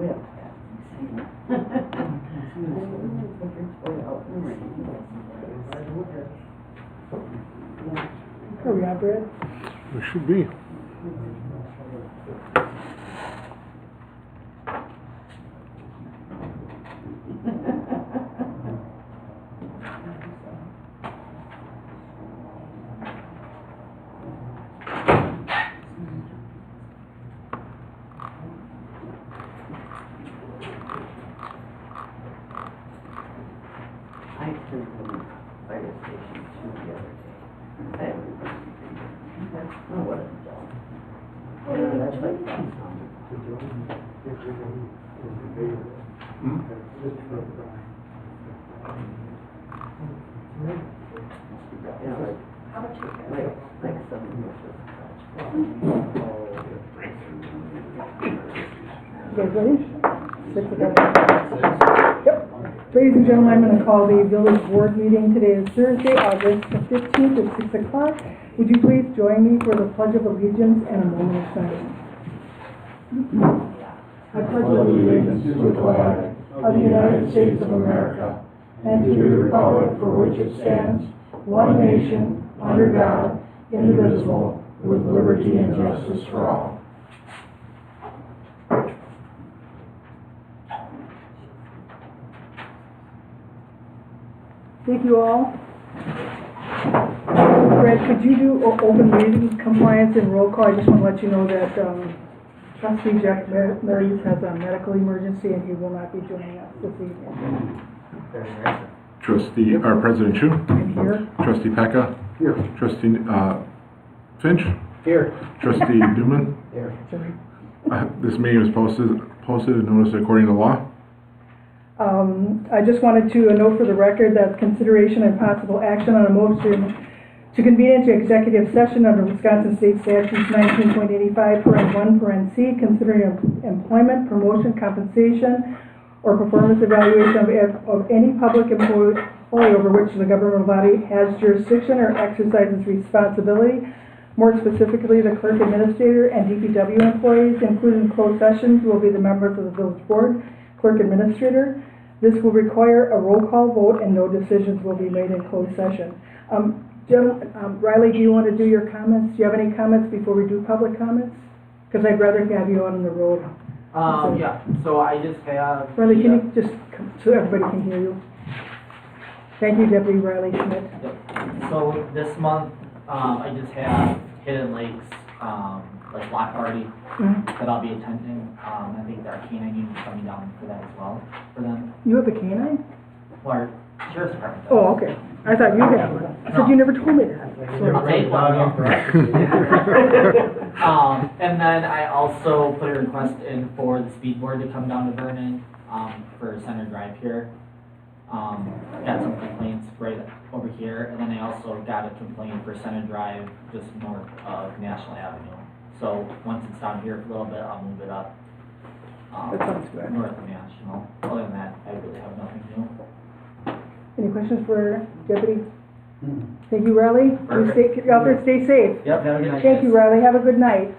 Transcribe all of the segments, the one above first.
Are we on, Brad? We should be. I sent them fire station 2 the other day. I haven't received it. Oh, what a job. That's like how much you got? Like something You guys ready? 6 o'clock. Yep. Ladies and gentlemen, I'm going to call the village board meeting. Today is Thursday, August the 15th at 6 o'clock. Would you please join me for the Pledge of Allegiance and a moment of silence? I pledge allegiance to the flag of the United States of America and to the republic for which it stands, one nation, under God, indivisible, with liberty and justice for all. Thank you all. Fred, could you do open meeting compliance and roll call? I just want to let you know that Trustee Jack Mary's has a medical emergency and he will not be joining us this evening. Trustee, our President Chu. I'm here. Trustee Pekka. Here. Trustee Finch. Here. Trustee Duman. Here. Sorry. This meeting was posted and noticed according to law. I just wanted to note for the record that consideration and possible action on a motion to convene into executive session under Wisconsin State Statutes 19.85, paren 1, paren C, considering employment, promotion, compensation, or performance evaluation of any public employee over which the governmental body has jurisdiction or exercises responsibility. More specifically, the clerk administrator and DPW employees included in closed sessions will be the members of the village board, clerk administrator. This will require a roll call vote and no decisions will be made in closed session. Riley, do you want to do your comments? Do you have any comments before we do public comments? Because I'd rather have you on the road. Yeah, so I just have... Riley, can you just come so everybody can hear you? Thank you, Deputy Riley Schmidt. Yep. So this month, I just have Hidden Lakes, like block party that I'll be attending. I think our canine unit is coming down for that as well, for them. You have a canine? Well, our sheriff's department does. Oh, okay. I thought you had one. I said you never told me that. I'll take one. And then I also put a request in for the speed board to come down to Vernon for Center Drive here. Got some complaints right over here, and then I also got a complaint for Center Drive just north of National Avenue. So once it's down here for a little bit, I'll move it up That sounds good. north of National. Other than that, I really have nothing new. Any questions for Deputy? Thank you, Riley. You Perfect. stay out there, stay safe. Yep, have a good night. Thank you, Riley. Have a good night.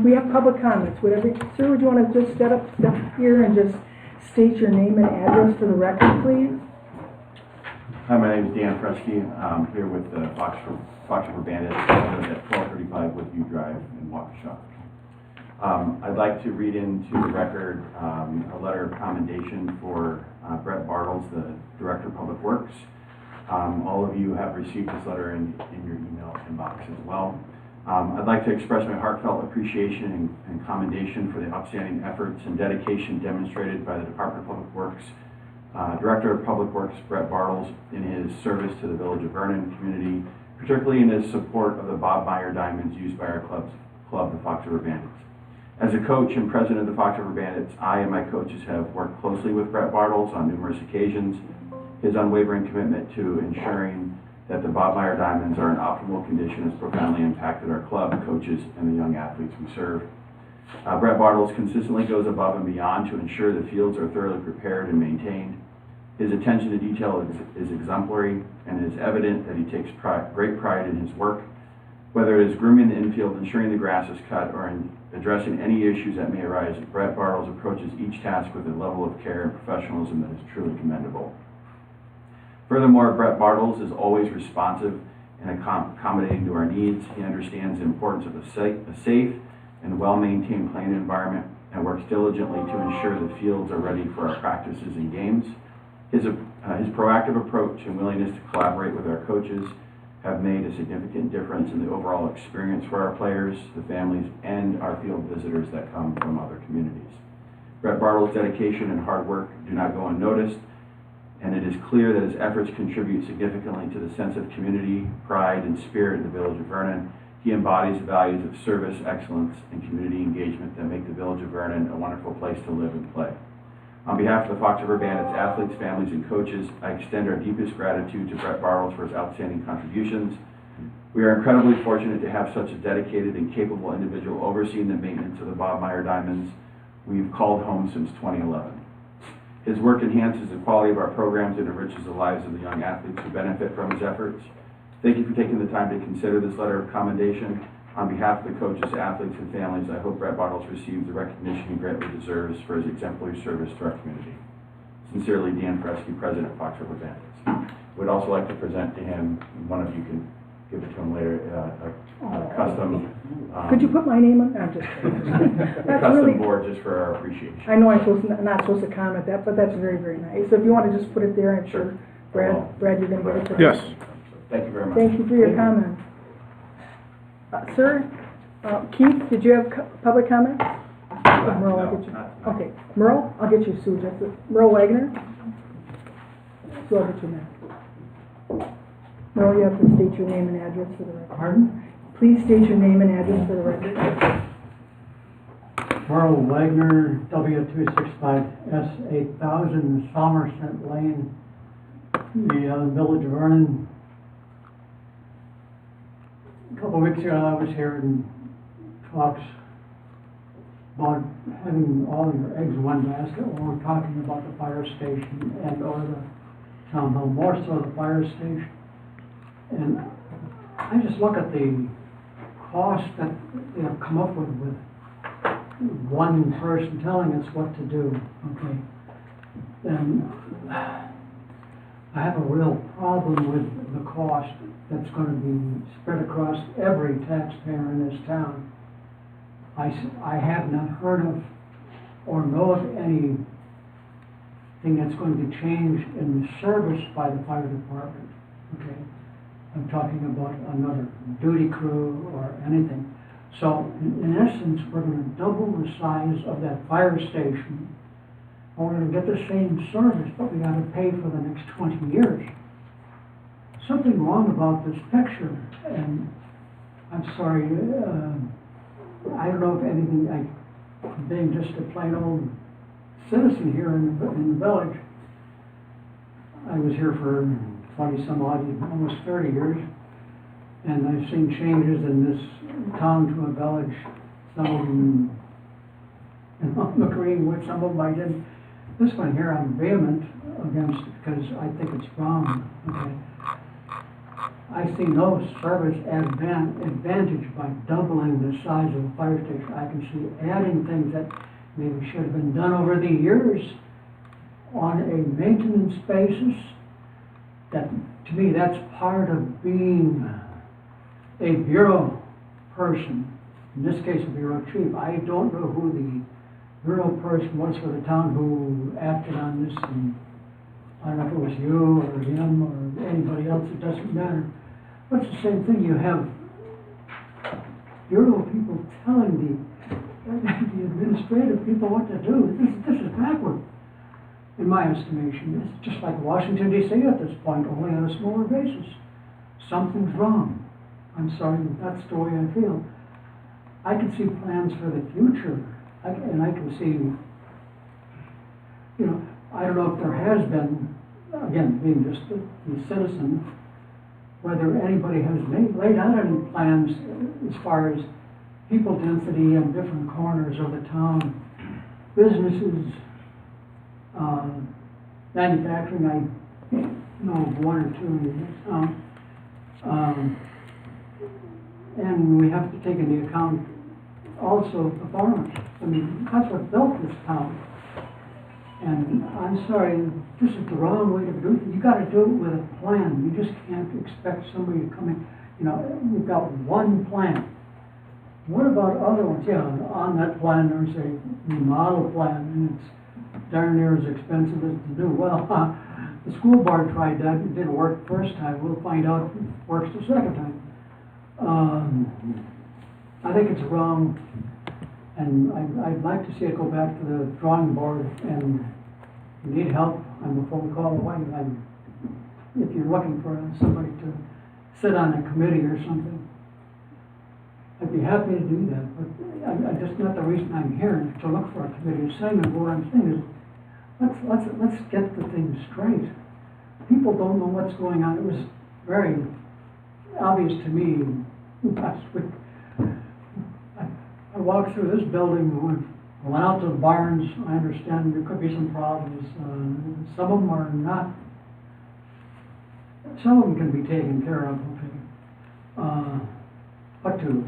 We have public comments. Sir, would you want to just step here and just state your name and address for the record, please? Hi, my name is Dan Fresky. I'm here with the Fox River Bandits at 1235 Woodview Drive in Waukesha. I'd like to read into the record a letter of commendation for Brett Bartles, the Director of Public Works. All of you have received this letter in your email inbox as well. I'd like to express my heartfelt appreciation and commendation for the outstanding efforts and dedication demonstrated by the Department of Public Works Director of Public Works, Brett Bartles, in his service to the Village of Vernon community, particularly in his support of the Bob Meyer diamonds used by our club, the Fox River Bandits. As a coach and president of the Fox River Bandits, I and my coaches have worked closely with Brett Bartles on numerous occasions. His unwavering commitment to ensuring that the Bob Meyer diamonds are in optimal condition has profoundly impacted our club, coaches, and the young athletes we serve. Brett Bartles consistently goes above and beyond to ensure the fields are thoroughly prepared and maintained. His attention to detail is exemplary, and it is evident that he takes great pride in his work, whether it is grooming the infield, ensuring the grass is cut, or addressing any issues that may arise. Brett Bartles approaches each task with a level of care and professionalism that is truly commendable. Furthermore, Brett Bartles is always responsive and accommodating to our needs. He understands the importance of a safe and well-maintained playing environment and works diligently to ensure the fields are ready for our practices and games. His proactive approach and willingness to collaborate with our coaches have made a significant difference in the overall experience for our players, the families, and our field visitors that come from other communities. Brett Bartles' dedication and hard work do not go unnoticed, and it is clear that his efforts contribute significantly to the sense of community, pride, and spirit in the Village of Vernon. He embodies the values of service, excellence, and community engagement that make the Village of Vernon a wonderful place to live and play. On behalf of the Fox River Bandits athletes, families, and coaches, I extend our deepest gratitude to Brett Bartles for his outstanding contributions. We are incredibly fortunate to have such a dedicated and capable individual overseeing the maintenance of the Bob Meyer Diamonds we've called home since 2011. His work enhances the quality of our programs and enriches the lives of the young athletes who benefit from his efforts. Thank you for taking the time to consider this letter of commendation. On behalf of the coaches, athletes, and families, I hope Brett Bartles receives the recognition he greatly deserves for his exemplary service to our community. Sincerely, Dan Fresky, President of Fox River Bandits. Would also like to present to him, one of you can give it to him later, a custom. Could you put my name on? I'm just kidding. That's custom really, board just for our appreciation. I know I'm not supposed to comment that, but that's very, very nice. So if you want to just put it there, I'm sure, Brad, you're going to get it. Yes. Thank you very much. Thank you for your comment. Sir, Keith, did you have public comment? Merle, I'll get you. Okay, Merle, I'll get you Sue. Just Merle Wagner. Sue, I'll get you now. Merle, you have to state your name and address for the record. Pardon? Please state your name and address for the record. Merle Wagner, W265S 8000, Somerset Lane, the Village of Vernon. A couple of weeks ago, I was here in talks about having all your eggs in one basket. We were talking about the fire station and or the town hall, more so the fire station. And I just look at the cost that they have come up with one person telling us what to do, okay? And I have a real problem with the cost that's going to be spread across every taxpayer in this town. I have not heard of or know of anything that's going to change in the service by the fire department, okay? I'm talking about another duty crew or anything. So in essence, we're going to double the size of that fire station. And we're going to get the same service, but we got to pay for the next 20 years. Something wrong about this picture, and I'm sorry, I don't know if anything, being just a plain old citizen here in the village, I was here for 20 some odd, almost 30 years, and I've seen changes in this town to a village. Some of them, and I'm agreeing with some of them I didn't. This one here I'm vehement against because I think it's wrong, okay? I see no service advantage by doubling the size of the fire station. I can see adding things that maybe should have been done over the years on a maintenance basis. That, to me, that's part of being a bureau person, in this case a bureau chief. I don't know who the bureau person was for the town who acted on this, and I don't know if it was you or him or anybody else, it doesn't matter. But it's the same thing, you have bureau people telling the administrative people what to do. This is backward, in my estimation. It's just like Washington, D.C. at this point, only on a smaller basis. Something's wrong. I'm sorry, that's the way I feel. I can see plans for the future, and I can see, you know, I don't know if there has been, again, being just the citizen, whether anybody has laid out any plans as far as people density in different corners of the town, businesses, manufacturing. I know of one or two in this town. And we have to take into account also the farmers. I mean, that's what built this town. And I'm sorry, this is the wrong way to do it. You gotta do it with a plan. You just can't expect somebody to come in, you know, you've got one plan. What about other ones? Yeah, on that plan, there's a remodel plan, and it's darn near as expensive as to do. Well, the school board tried that, it didn't work the first time. We'll find out if it works the second time. I think it's wrong, and I'd like to see it go back to the drawing board, and if you need help, I'm a phone call away. If you're looking for somebody to sit on a committee or something, I'd be happy to do that, but I just not the reason I'm here to look for a committee assignment. What I'm saying is, let's get the thing straight. People don't know what's going on. It was very obvious to me last week. I walked through this building, went out to the barns. I understand there could be some problems. Some of them are not. Some of them can be taken care of, okay. But to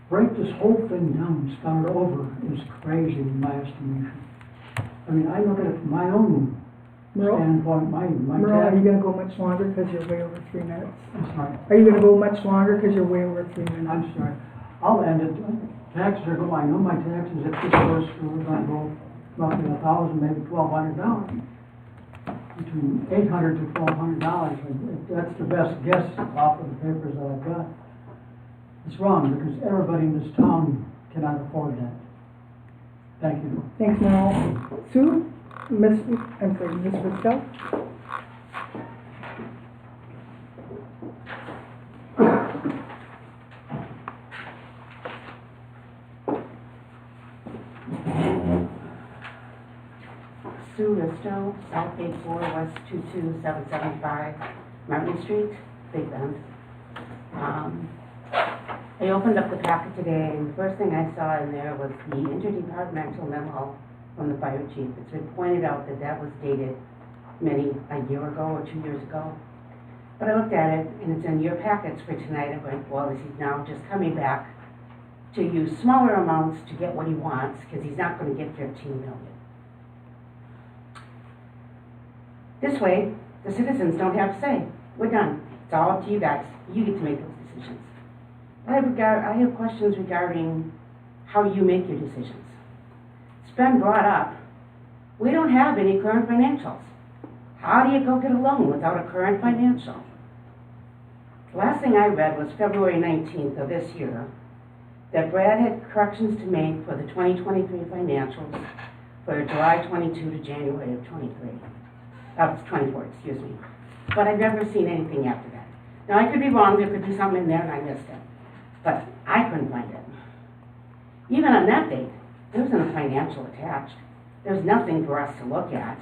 break this whole thing down and start over is crazy in my estimation. I mean, I look at it from my own standpoint, my Merle, are dad. you gonna go much longer because you're way over 3 minutes? I'm sorry, Are you gonna go much longer because you're way over 3 minutes? I'm sorry. I'll end it. Taxes are going, I know my taxes, if this goes through, we're gonna go roughly $1,000, maybe $1,200. Between $800 to $1,200. That's the best guess off of the papers that I've got. It's wrong because everybody in this town cannot afford that. Thank you. Thanks, Merle. Sue? Miss Bristow? Sue Risto, South Gate 4, West 22775, Martin Street, Big Bend. I opened up the packet today, and the first thing I saw in there was the interdepartmental memo from the fire chief. It's been pointed out that that was dated a year ago or 2 years ago. But I looked at it, and it's in your packets for tonight. I'm going, well, he's now just coming back to use smaller amounts to get what he wants, because he's not going to get 15 million. This way, the citizens don't have to say, we're done. It's all up to you guys. You get to make those decisions. I have questions regarding how you make your decisions. It's been brought up, we don't have any current financials. How do you go get a loan without a current financial? The last thing I read was February 19th of this year, that Brad had corrections to make for the 2023 financials for July 22 to January of 24, excuse me. But I've never seen anything after that. Now, I could be wrong, there could be something in there and I missed it. But I couldn't find it. Even on that date, there wasn't a financial attached. There's nothing for us to look at.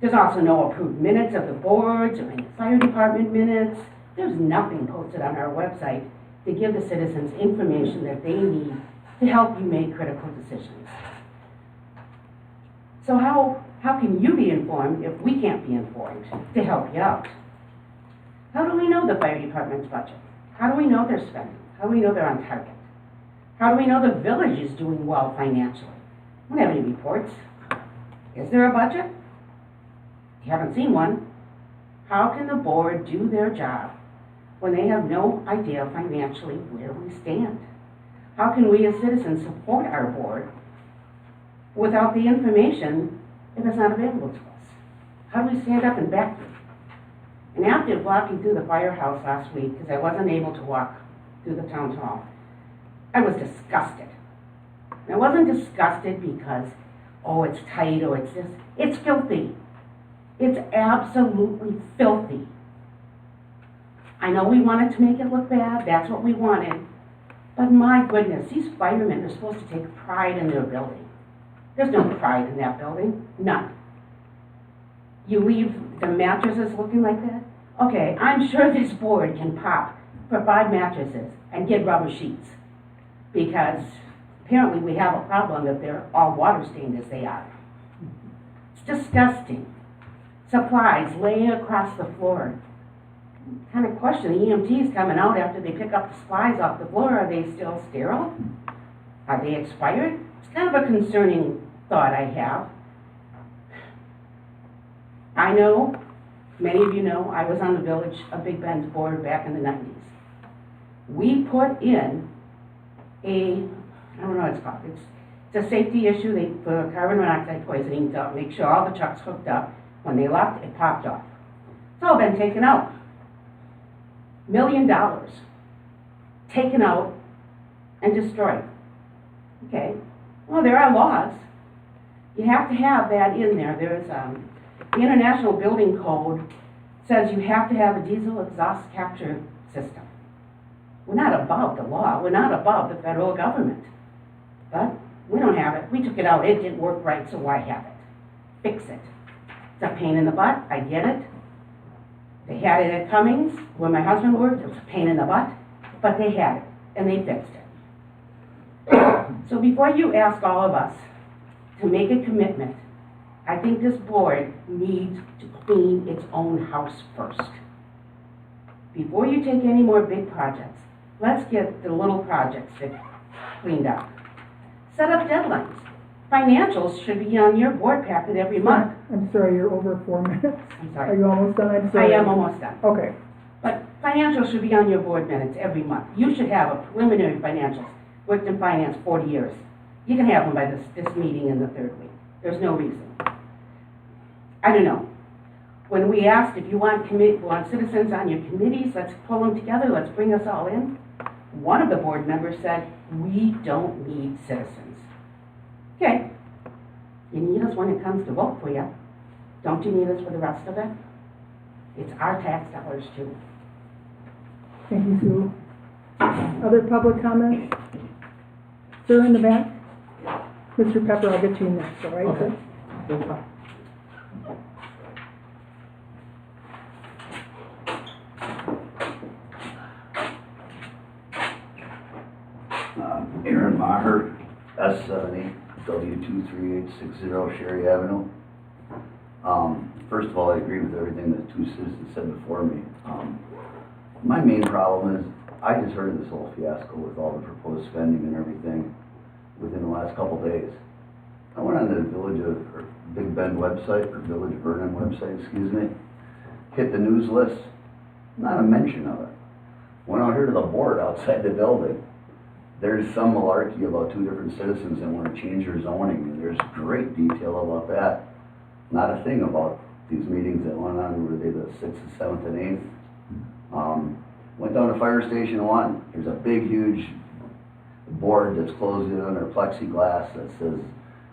There's also no approved minutes of the boards or any fire department minutes. There's nothing posted on our website to give the citizens information that they need to help you make critical decisions. So how can you be informed if we can't be informed to help you out? How do we know the fire department's budget? How do we know they're spending? How do we know they're on target? How do we know the village is doing well financially? We don't have any reports. Is there a budget? You haven't seen one. How can the board do their job when they have no idea financially where we stand? How can we as citizens support our board without the information if it's not available to us? How do we stand up and back them? And after walking through the firehouse last week, because I wasn't able to walk through the town hall, I was disgusted. And I wasn't disgusted because, oh, it's tight or it's this. It's filthy. It's absolutely filthy. I know we wanted to make it look bad. That's what we wanted. But my goodness, these firemen are supposed to take pride in their building. There's no pride in that building. None. You leave the mattresses looking like that? Okay, I'm sure this board can pop for 5 mattresses and get rubber sheets. Because apparently we have a problem if they're all water stained as they are. It's disgusting. Supplies laying across the floor. kind of question the EMTs coming out after they pick up the supplies off the floor. Are they still sterile? Are they expired? It's kind of a concerning thought I have. I know, many of you know, I was on the Village of Big Bend's board back in the 90s. We put in I don't know what it's called, it's a safety issue for carbon monoxide poisoning to make sure all the trucks hooked up. When they left, it popped off. It's all been taken out. $1 million taken out and destroyed. Okay, well, there are laws. You have to have that in there. There's the International Building Code says you have to have a diesel exhaust capture system. We're not above the law. We're not above the federal government. But we don't have it. We took it out. It didn't work right, so why have it? Fix it. It's a pain in the butt. I get it. They had it at Cummings, where my husband worked. It was a pain in the butt. But they had it, and they fixed it. So before you ask all of us to make a commitment, I think this board needs to clean its own house first. Before you take any more big projects, let's get the little projects cleaned up. Set up deadlines. Financials should be on your board packet every month. I'm sorry, you're over 4 minutes. I'm Are sorry. you almost done? I'm I sorry. am almost done. Okay. But financials should be on your board minutes every month. You should have a preliminary financials. Worked in finance 40 years. You can have them by this meeting in the third week. There's no reason. I don't know. When we asked if you want citizens on your committees, let's pull them together, let's bring us all in. One of the board members said, we don't need citizens. Okay, you need us when it comes to vote for you. Don't you need us for the rest of it? It's our tax dollars too. Thank you, Sue. Other public comments? Sir in the back? Mr. Pepper, I'll get to you next, all right, sir? That's fine. Aaron Maher, S78W23860 Sherry Avenue. First of all, I agree with everything that two citizens said before me. My main problem is, I just heard of this whole fiasco with all the proposed spending and everything within the last couple days. I went on the Big Bend website, or Village of Vernon website, excuse me, hit the news list, not a mention of it. Went out here to the board outside the building. There's some malarkey about two different citizens that want to change their zoning, and there's great detail about that. Not a thing about these meetings that went on, were they the 6th, 7th, and 8th? Went down to Fire Station 1. There's a big, huge board that's closed in under plexiglass that says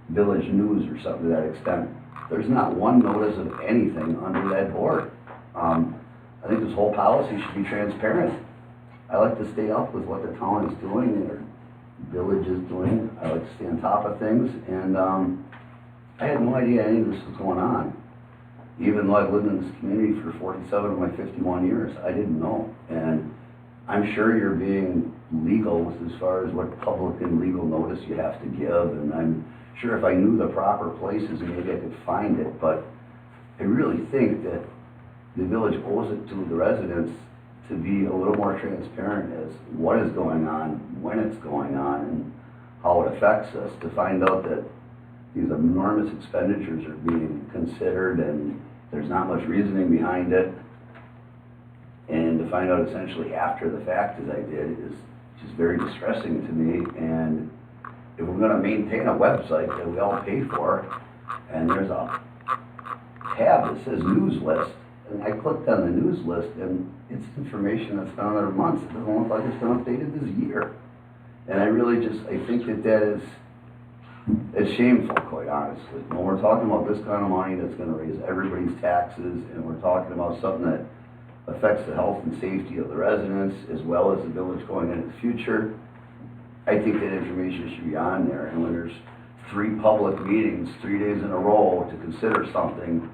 Village News or something to that extent. There's not one notice of anything under that board. I think this whole policy should be transparent. I like to stay up with what the town is doing or village is doing. I like to stay on top of things, and I had no idea any of this was going on. Even though I've lived in this community for 47 of my 51 years, I didn't know. And I'm sure you're being legal with as far as what public and legal notice you have to give, and I'm sure if I knew the proper places, maybe I could find it, but I really think that the village owes it to the residents to be a little more transparent as what is going on, when it's going on, and how it affects us, to find out that these enormous expenditures are being considered and there's not much reasoning behind it, and to find out essentially after the fact, as I did, is just very distressing to me. And if we're going to maintain a website that we all pay for, and there's a tab that says news list, and I clicked on the news list, and it's information that's been on there months. It doesn't look like it's been updated this year. And I really just, I think that is, it's shameful, quite honestly. When we're talking about this kind of money that's going to raise everybody's taxes, and we're talking about something that affects the health and safety of the residents, as well as the village going into the future, I think that information should be on there. And when there's 3 public meetings 3 days in a row to consider something,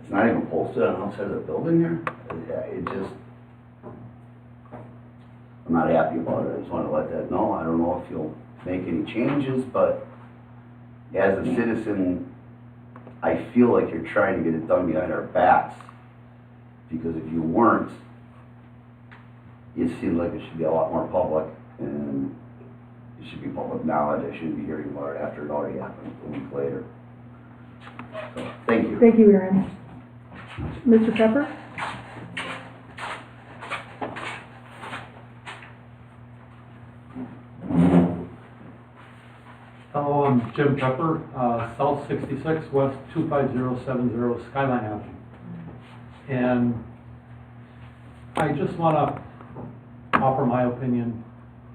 it's not even posted on outside of the building here. It just, I'm not happy about it. I just want to let that know. I don't know if you'll make any changes, but as a citizen, I feel like you're trying to get it done behind our backs, because if you weren't, it seems like it should be a lot more public, and it should be public knowledge. I shouldn't be hearing about it after it already happened a week later. So, thank you. Thank you, Aaron. Mr. Pepper? Hello, I'm Jim Pepper, South 66 West 25070 Skyline Avenue. And I just want to offer my opinion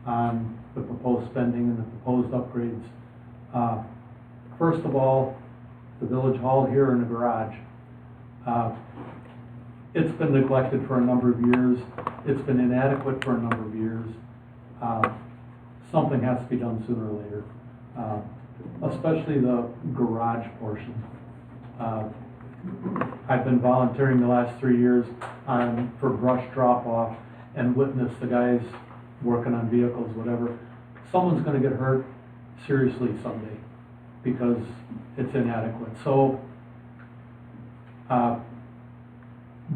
on the proposed spending and the proposed upgrades. First of all, the village hall here in the garage. It's been neglected for a number of years. It's been inadequate for a number of years. Something has to be done sooner or later. Especially the garage portion. I've been volunteering the last 3 years for brush drop-off and witnessed the guys working on vehicles, whatever. Someone's going to get hurt seriously someday because it's inadequate. So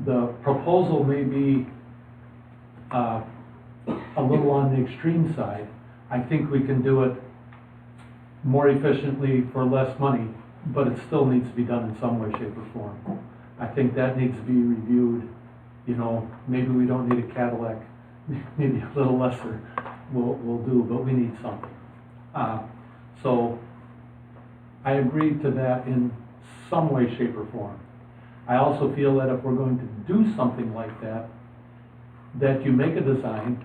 the proposal may be a little on the extreme side. I think we can do it more efficiently for less money, but it still needs to be done in some way, shape, or form. I think that needs to be reviewed. You know, maybe we don't need a Cadillac, maybe a little lesser will do, but we need something. So I agree to that in some way, shape, or form. I also feel that if we're going to do something like that, that you make a design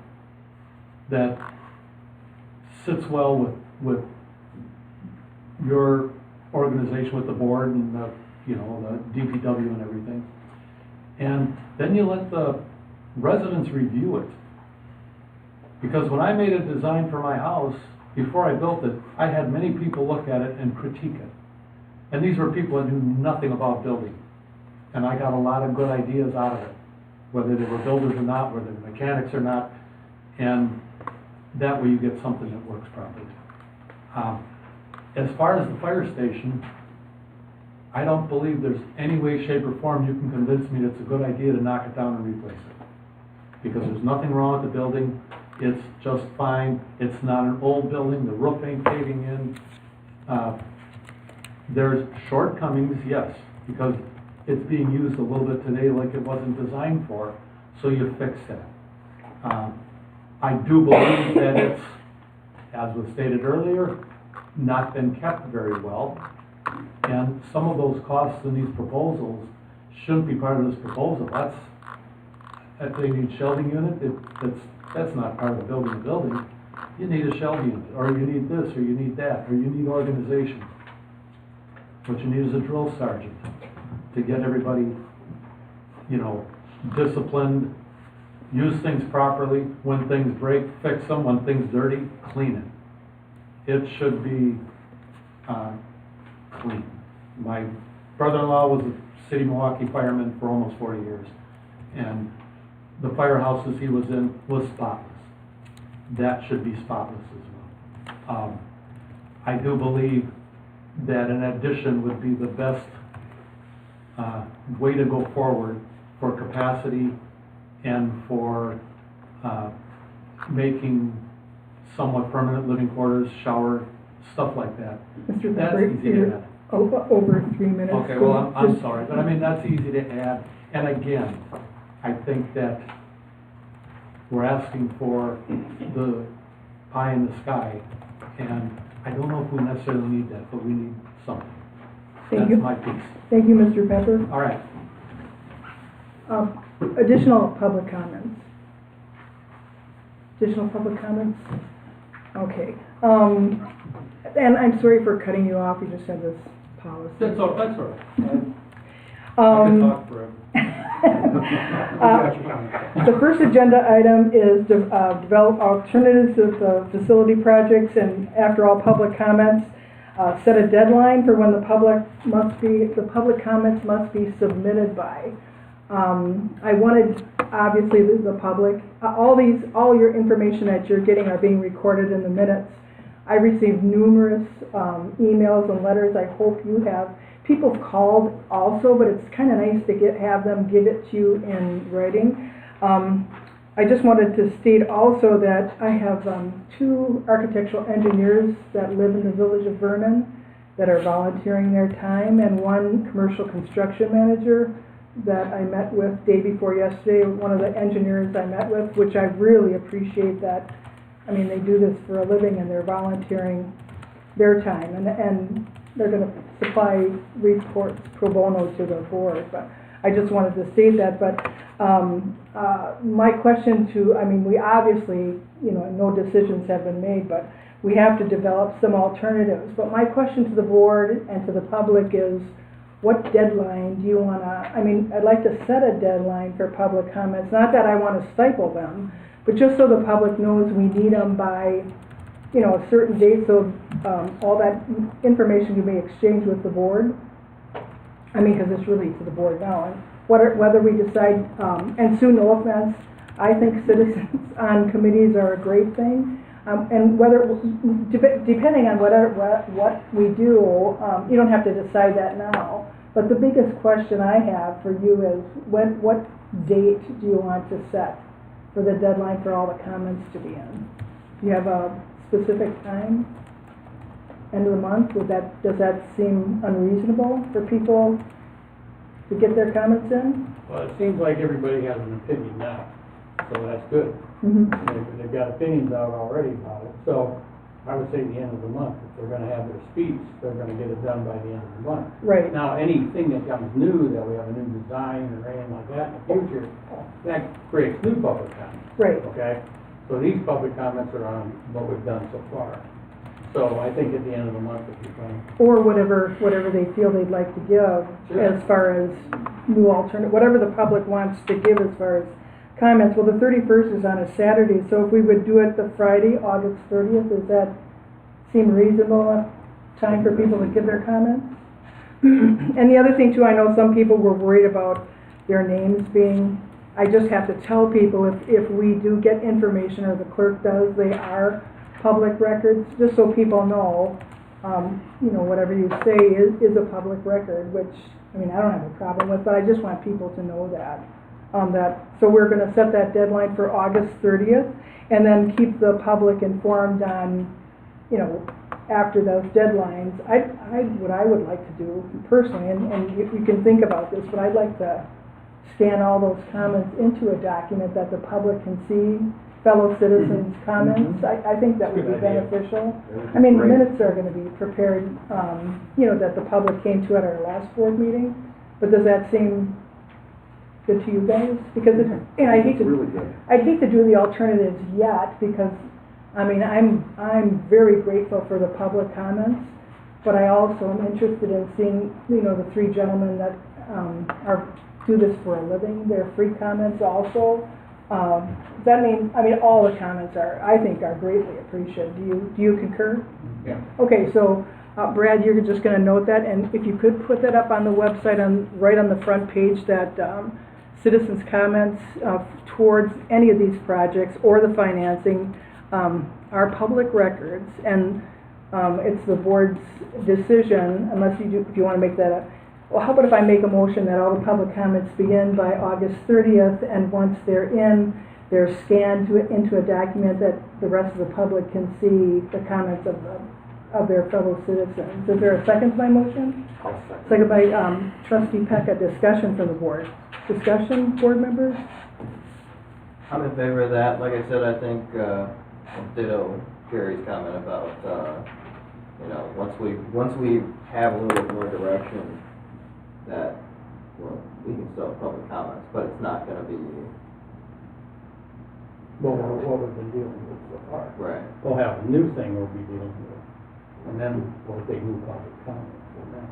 that sits well with your organization, with the board and the, you know, the DPW and everything. And then you let the residents review it. Because when I made a design for my house, before I built it, I had many people look at it and critique it. And these were people that knew nothing about building. And I got a lot of good ideas out of it, whether they were builders or not, whether they were mechanics or not. And that way you get something that works properly. As far as the fire station, I don't believe there's any way, shape, or form you can convince me that it's a good idea to knock it down and replace it. Because there's nothing wrong with the building. It's just fine. It's not an old building. The roof ain't caving in. There's shortcomings, yes, because it's being used a little bit today like it wasn't designed for, so you fix that. I do believe that it's, as was stated earlier, not been kept very well. And some of those costs in these proposals shouldn't be part of this proposal. That's, if they need shelving unit, that's not part of building a building. You need a shelving unit, or you need this, or you need that, or you need organization. What you need is a drill sergeant to get everybody, you know, disciplined, use things properly. When things break, fix them. When things dirty, clean it. It should be clean. My brother-in-law was a city Milwaukee fireman for almost 40 years, and the firehouses he was in was spotless. That should be spotless as well. I do believe that an addition would be the best way to go forward for capacity and for making somewhat permanent living quarters, shower, stuff like that. Mr. That's Pepper, easy to you're add. over 3 minutes. Okay, well, I'm sorry, but I mean, that's easy to add. And again, I think that we're asking for the pie in the sky, and I don't know if we necessarily need that, but we need something. Thank That's you. my piece. Thank you, Mr. Pepper. All right. Additional public comments? Additional public comments? Okay. And I'm sorry for cutting you off, you just have this policy. That's all right. I Um, can talk forever. The first agenda item is develop alternatives to the facility projects, and after all public comments, set a deadline for when the public comments must be submitted by. I wanted, obviously, the public, all your information that you're getting are being recorded in the minutes. I received numerous emails and letters. I hope you have. People have called also, but it's kind of nice to have them give it to you in writing. I just wanted to state also that I have two architectural engineers that live in the village of Vernon that are volunteering their time, and one commercial construction manager that I met with day before yesterday, one of the engineers I met with, which I really appreciate that. I mean, they do this for a living and they're volunteering their time, and they're gonna supply reports pro bono to the board, but I just wanted to state that. But my question to, I mean, we obviously, you know, no decisions have been made, but we have to develop some alternatives. But my question to the board and to the public is, what deadline do you wanna, I mean, I'd like to set a deadline for public comments, not that I wanna stifle them, but just so the public knows we need them by, you know, a certain date, so all that information can be exchanged with the board. I mean, because it's really to the board now, and whether we decide, and Sue, no offense, I think citizens on committees are a great thing, and whether, depending on what we do, you don't have to decide that now. But the biggest question I have for you is, what date do you want to set for the deadline for all the comments to be in? Do you have a specific time? End of the month? Does that seem unreasonable for people to get their comments in? Well, it seems like everybody has an opinion now, so that's good. Mm-hmm. They've got opinions out already about it, so I would say the end of the month. If they're gonna have their speech, they're gonna get it done by the end of the month. Right. Now, anything that comes new, that we have a new design or anything like that in the future, that creates new public comments. Right. Okay? So these public comments are on what we've done so far. So I think at the end of the month, if you're fine. Or whatever they feel they'd like to give, Sure. as far as new alternate, whatever the public wants to give as far as comments. Well, the 31st is on a Saturday, so if we would do it the Friday, August 30th, does that seem reasonable time for people to give their comments? And the other thing too, I know some people were worried about their names being, I just have to tell people, if we do get information, or the clerk does, they are public records, just so people know, you know, whatever you say is a public record, which, I mean, I don't have a problem with, but I just want people to know that. So we're gonna set that deadline for August 30th, and then keep the public informed on, you know, after those deadlines. What I would like to do personally, and you can think about this, but I'd like to scan all those comments into a document that the public can see, fellow citizens' comments. I think that would be beneficial. I mean, the minutes are gonna be prepared, you know, that the public came to at our last board meeting, but does that seem good to you guys? Because it, and I'd hate to do the alternatives yet, because, I mean, I'm very grateful for the public comments, but I also am interested in seeing, you know, the three gentlemen that do this for a living, their free comments also. That mean, I mean, all the comments I think are greatly appreciated. Do you concur? Yeah. Okay, so Brad, you're just going to note that, and if you could put that up on the website, right on the front page, that citizens' comments towards any of these projects or the financing are public records, and it's the board's decision, unless you do, if you want to make that a, well, how about if I make a motion that all the public comments be in by August 30th, and once they're in, they're scanned into a document that the rest of the public can see the comments of their fellow citizens. Is there a second to my motion? Second by Trustee Pecca. Discussion from the board. Discussion, board members? I'm in favor of that. Like I said, I think, ditto Jerry's comment about, you know, once we have a little bit more direction, that, well, we can still have public comments, but it's not gonna be, Well, what we've been dealing with so far. right. We'll have a new thing we'll be dealing with, and then we'll take new public comments from that.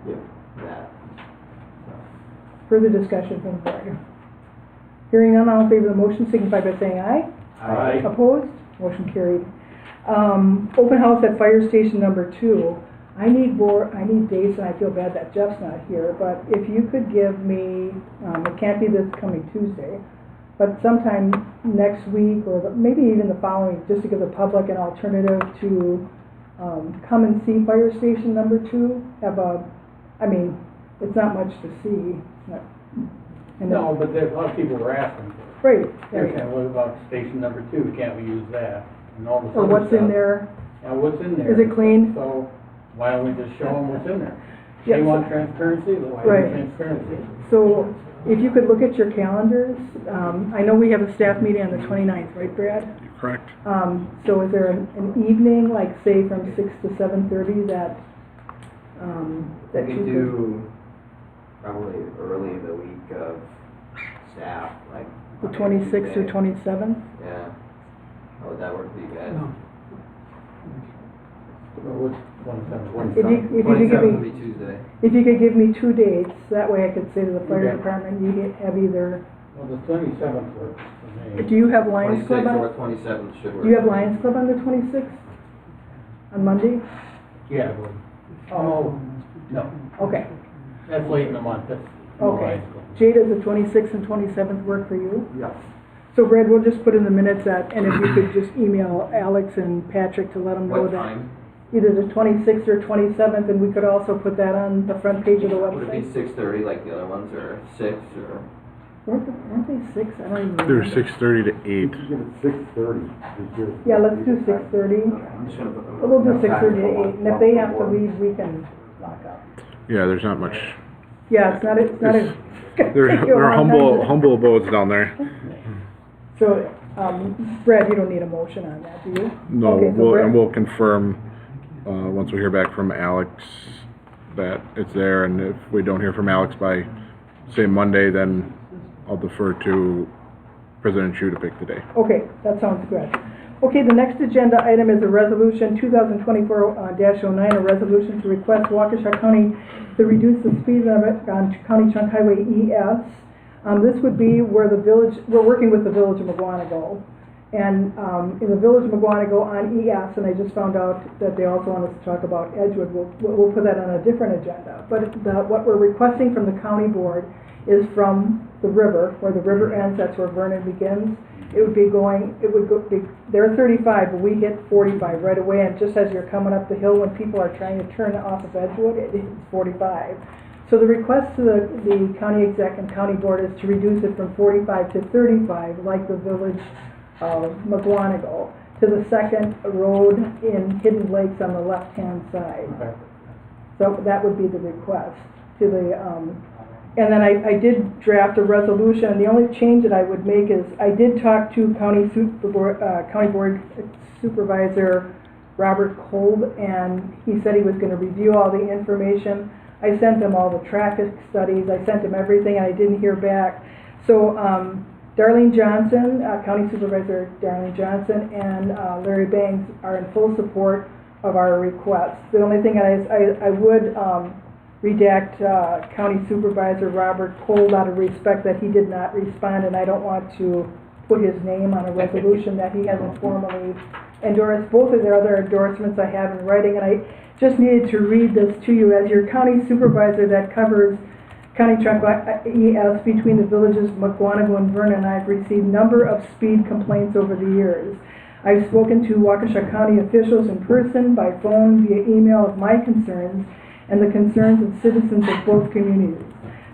Yep, that. Further discussion from the board? Hearing none, all in favor of the motion signify by saying aye. Aye. Opposed? Motion carried. Open house at fire station number 2. I need dates, and I feel bad that Jeff's not here, but if you could give me, it can't be this coming Tuesday, but sometime next week, or maybe even the following, just to give the public an alternative to come and see fire station number 2. I mean, it's not much to see. And No, but there, a lot of people were asking for Right, it. They're right. saying, what about station number 2, can't we use that? And all this Or other what's in stuff. there, Yeah, what's in there? Is it clean? So, why don't we just show them what's in there? Yeah. They want transparency, let's Right. have transparency. so if you could look at your calendars, I know we have a staff meeting on the 29th, right, Brad? Correct. So is there an evening, like say from 6 to 7:30 that We you could could? do probably early the week of staff, like. The Monday, 26th or Tuesday. 27th? Yeah. How would that work for you guys? Or what's 27? If you could give 27th would me, be Tuesday. if you could give me 2 dates, that way I could say to the fire Okay. department, you have either, Well, the 27th works for me. do you have Lions Club 26th or on? 27th should work. Do you have Lions Club on the 26th? On Monday? Yeah, it would. Oh, no, Okay, that's late in the month, that's. okay. Jay, does the 26th and 27th work for you? Yeah. So Brad, we'll just put in the minutes that, and if you could just email Alex and Patrick to let them know What that. time? Either the 26th or 27th, and we could also put that on the front page of the Would it be website. 6:30 like the other ones, or 6, or? Weren't they 6? I don't even They're remember. 6:30 to 8. Give it 6:30. Yeah, let's do 6:30. We'll do 6:30 to 8, and if they have to leave, we can lock up. Yeah, there's not much. Yeah, it's not a. They're humble abodes down there. So, Brad, you don't need a motion on that, do you? No, Okay, so Brad- and we'll confirm, once we hear back from Alex that it's there, and if we don't hear from Alex by, say, Monday, then I'll defer to President Chu to pick the day. Okay, that sounds good. Okay, the next agenda item is a resolution 2024-09, a resolution to request Waukesha County to reduce the speed limit on County Chunk Highway ES. This would be where the village, we're working with the village of Mugwanago. And in the village of Mugwanago on ES, and I just found out that they also want us to talk about Edgewood, we'll put that on a different agenda. But what we're requesting from the county board is from the river, where the river ends, that's where Vernon begins. It would be going, they're 35, but we hit 45 right away, and just as you're coming up the hill, when people are trying to turn off of Edgewood, it hits 45. So the request to the county exec and county board is to reduce it from 45 to 35, like the village of Mugwanago, to the second road in Hidden Lakes on the left-hand side. Okay. So that would be the request to the, and then I did draft a resolution, and the only change that I would make is, I did talk to County Board Supervisor Robert Kolb, and he said he was gonna review all the information. I sent him all the traffic studies, I sent him everything, and I didn't hear back. So, Darlene Johnson, County Supervisor Darlene Johnson, and Larry Banks are in full support of our request. The only thing I would redact County Supervisor Robert Cole out of respect that he did not respond, and I don't want to put his name on a resolution that he hasn't formally endorsed. Both of their other endorsements I have in writing, and I just needed to read this to you. As your county supervisor that covers County Trunk ES between the villages of Mugwanago and Vernon, I've received a number of speed complaints over the years. I've spoken to Waukesha County officials in person, by phone, via email of my concerns and the concerns of citizens of both communities.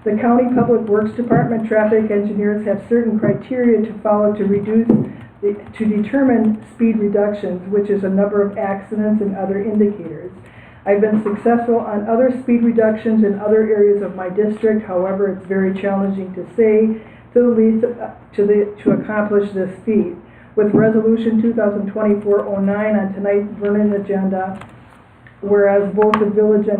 The County Public Works Department traffic engineers have certain criteria to follow to determine speed reductions, which is a number of accidents and other indicators. I've been successful on other speed reductions in other areas of my district. However, it's very challenging to say, to the least, to accomplish this feat. With Resolution 2024-09 on tonight's Vernon agenda, whereas both the village of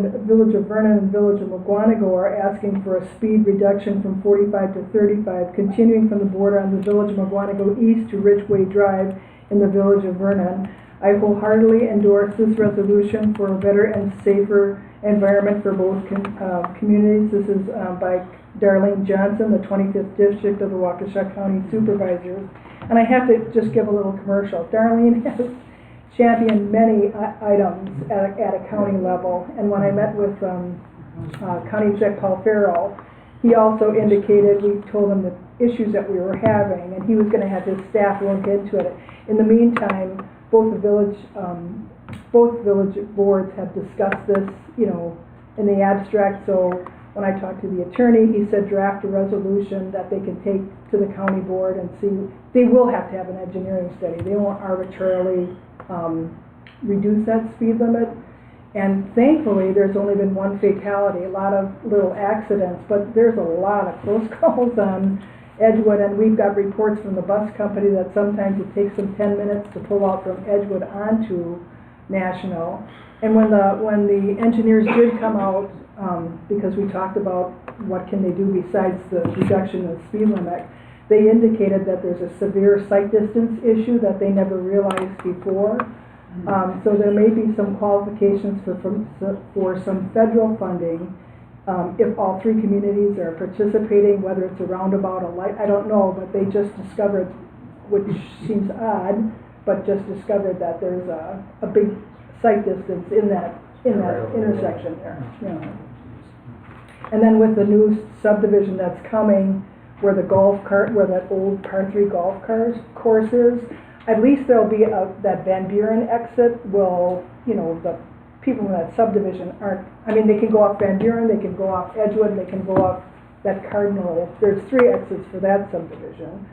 Vernon and village of Mugwanago are asking for a speed reduction from 45 to 35, continuing from the border on the village of Mugwanago east to Ridgeway Drive in the village of Vernon. I wholeheartedly endorse this resolution for a better and safer environment for both communities. This is by Darlene Johnson, the 25th District of the Waukesha County Supervisors. And I have to just give a little commercial. Darlene has championed many items at a county level. And when I met with County Exec Paul Farrell, he also indicated, we told him the issues that we were having, and he was going to have his staff look into it. In the meantime, both village boards have discussed this, in the abstract, so when I talked to the attorney, he said draft a resolution that they can take to the county board and see, they will have to have an engineering study. They won't arbitrarily, reduce that speed limit. And thankfully, there's only been one fatality, a lot of little accidents, but there's a lot of close calls on Edgewood, and we've got reports from the bus company that sometimes it takes them 10 minutes to pull out from Edgewood onto National. And when the engineers did come out, because we talked about what can they do besides the reduction of speed limit, they indicated that there's a severe sight distance issue that they never realized before. So there may be some qualifications for some federal funding, if all three communities are participating, whether it's a roundabout, a light, I don't know, but they just discovered, which seems odd, but just discovered that there's a big sight distance in that intersection there, you know. And then with the new subdivision that's coming, where the where that old par 3 golf course is, at least there'll be that Van Buren exit will, you know, the people in that subdivision aren't, I mean, they can go off Van Buren, they can go off Edgewood, they can go off that Cardinal. There's 3 exits for that subdivision,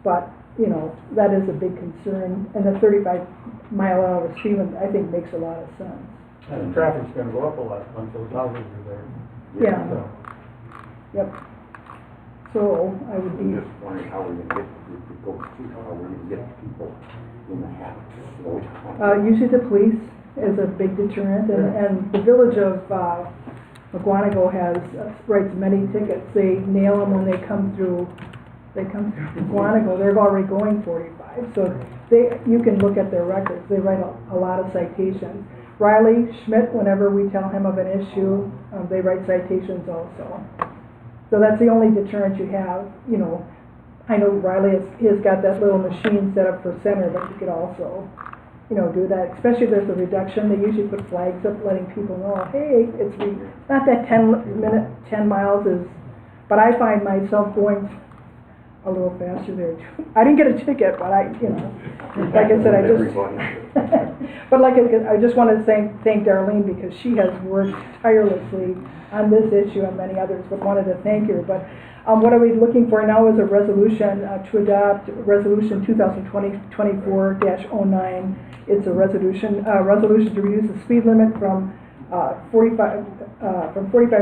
but, you know, that is a big concern, and the 35-mile-an-hour speed limit, I think, makes a lot of sense. And the traffic's gonna go up a lot once those houses are there. Yeah. So, Yep. So I would I'm be, just wondering how we're gonna get, if we go too far, we're gonna get people in the habit to slow down. usually the police is a big deterrent, and the village of, McGuanago writes many tickets. They nail them when they come through McGuanago. They're already going 45, so you can look at their records. They write a lot of citations. Riley Schmidt, whenever we tell him of an issue, they write citations also. So that's the only deterrent you have, you know. I know Riley has got that little machine set up for center, but you could also, you know, do that. Especially if there's a reduction, they usually put flags up letting people know, hey, it's not that 10 miles is, but I find myself going a little faster there too. I didn't get a ticket, but you know, like I said, but I just want to thank Darlene, because she has worked tirelessly on this issue and many others, but wanted to thank her. But what are we looking for now is a resolution to adopt Resolution 2024-09. It's a resolution to reduce the speed limit from 45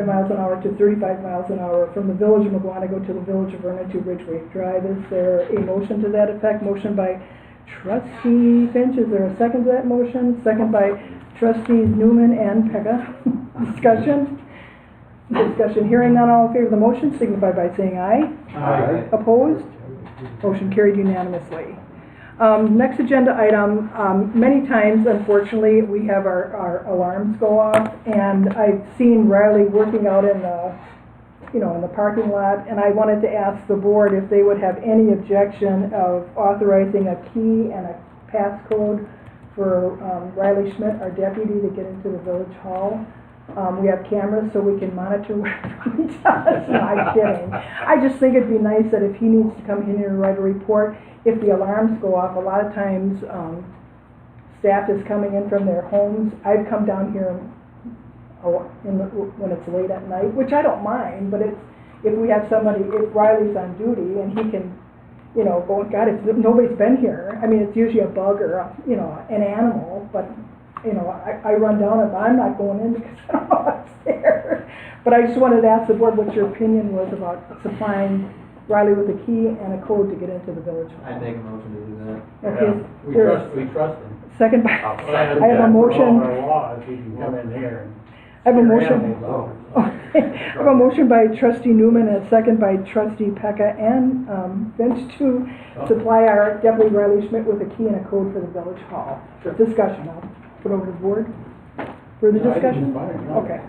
miles an hour to 35 miles an hour from the village of McGuanago to the village of Vernon to Ridgeway Drive. Is there a motion to that effect? Motion by Trustee Finch. Is there a second to that motion? Second by Trustees Newman and Pega. Discussion? Hearing none, all in favor of the motion signify by saying aye. Aye. Opposed? Motion carried unanimously. Next agenda item, many times, unfortunately, we have our alarms go off, and I've seen Riley working out in the parking lot, and I wanted to ask the board if they would have any objection of authorizing a key and a passcode for Riley Schmidt, our deputy, to get into the village hall. We have cameras so we can monitor whatever he does. No, I'm kidding. I just think it'd be nice that if he needs to come in here and write a report, if the alarms go off, a lot of times staff is coming in from their homes. I've come down here when it's late at night, which I don't mind, but if we have somebody, if Riley's on duty and he can, you know, go, God, if nobody's been here, I mean, it's usually a bug or, you know, an animal, but you know, I run down it, but I'm not going in because I don't know what's there. But I just wanted to ask the board what your opinion was about supplying Riley with a key and a code to get into the village hall. I'd make a motion to do that. Okay, We trust him. second by, I have a motion. For all our laws, he can come in here and I have a scare motion. animals out. I have a motion by Trustee Newman and a second by Trustee Pecca and Finch to supply our Deputy Riley Schmidt with a key and a code for the village hall. Discussion. I'll put over to the board. Further No, I think discussion? it's fine, no. Okay.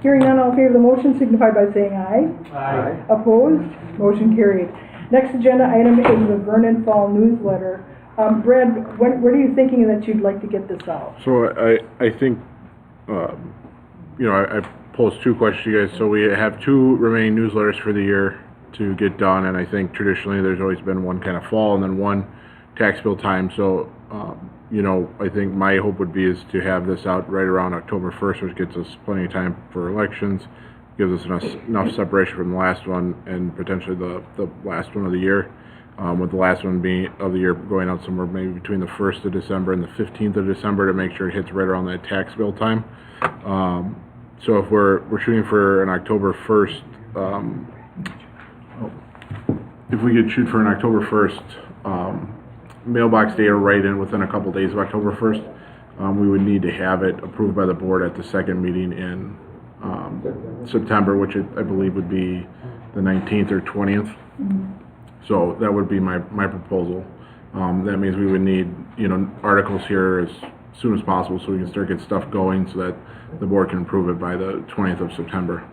Hearing none, all in favor of the motion signify by saying aye. Aye. Opposed? Motion carried. Next agenda item is the Vernon Fall newsletter. Brad, what are you thinking that you'd like to get this out? So I think, I posed 2 questions to you guys. So we have 2 remaining newsletters for the year to get done, and I think traditionally there's always been one kind of fall and then one tax bill time. So, I think my hope would be is to have this out right around October 1st, which gets us plenty of time for elections. gives us enough separation from the last one and potentially the last one of the year. With the last one being of the year going out somewhere maybe between the 1st of December and the 15th of December to make sure it hits right around that tax bill time. So if we're shooting for an October 1st, if we could shoot for an October 1st mailbox day or write-in within a couple days of October 1st, we would need to have it approved by the board at the second meeting in September, which I believe would be the 19th or 20th. So that would be my proposal. That means we would need, articles here as soon as possible so we can start getting stuff going so that the board can approve it by the 20th of September.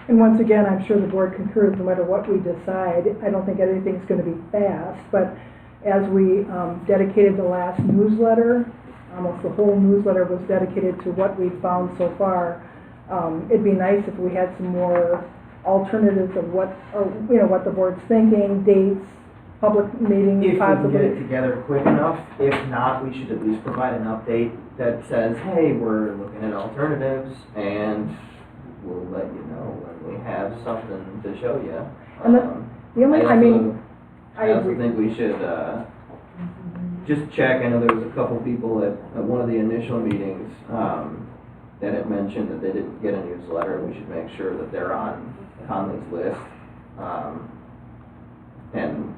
And once again, I'm sure the board concurs no matter what we decide. I don't think anything's going to be fast, but as we dedicated the last newsletter, almost the whole newsletter was dedicated to what we found so far. It'd be nice if we had some more alternatives of what the board's thinking, dates, public meetings, If we can possibly. get it together quick enough, if not, we should at least provide an update that says, hey, we're looking at alternatives, and we'll let you know when we have something to show you. And the only, I also think we should, just check. I know there was a couple people at one of the initial meetings, that had mentioned that they didn't get a newsletter. We should make sure that they're on Conley's list. And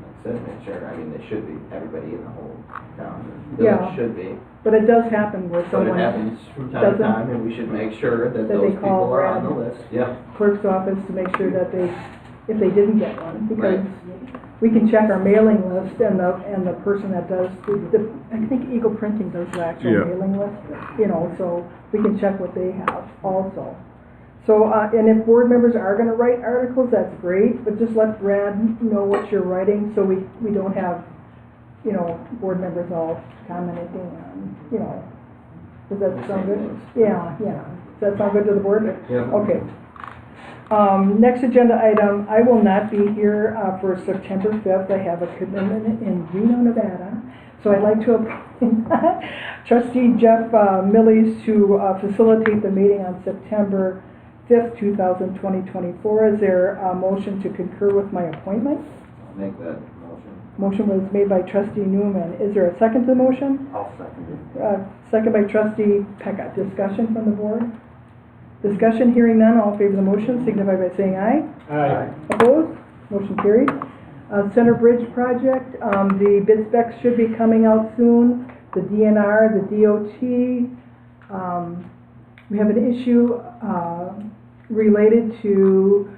like I said, make sure, they should be, everybody in the whole town, the Yeah. village should be. But it does happen where But someone, it happens from time to doesn't- time, and we should make sure that they those call people are on Brad. the list. Yep. clerk's office to make sure that if they didn't get one, because Right. we can check our mailing list and the person that does, I think Eagle Printing does the actual Yeah. mailing list, so we can check what they have also. So, and if board members are gonna write articles, that's great, but just let Brad know what you're writing, so we don't have, board members all commenting on, does that sound good? Yeah. Does that sound good to the board? Yep. Okay. Next agenda item, I will not be here for September 5th. I have a commitment in Reno, Nevada. So I'd like to appoint trustee Jeff Millies to facilitate the meeting on September 5th, 2024. Is there a motion to concur with my appointment? I'll make that motion. Motion was made by trustee Newman. Is there a second to the motion? I'll second it. Second by trustee Pecca. Discussion from the board? Discussion, hearing none, all in favor of the motion, signify by saying aye. Aye. Opposed? Motion carried. Center Bridge project, the bid specs should be coming out soon. The DNR, the DOT, we have an issue related to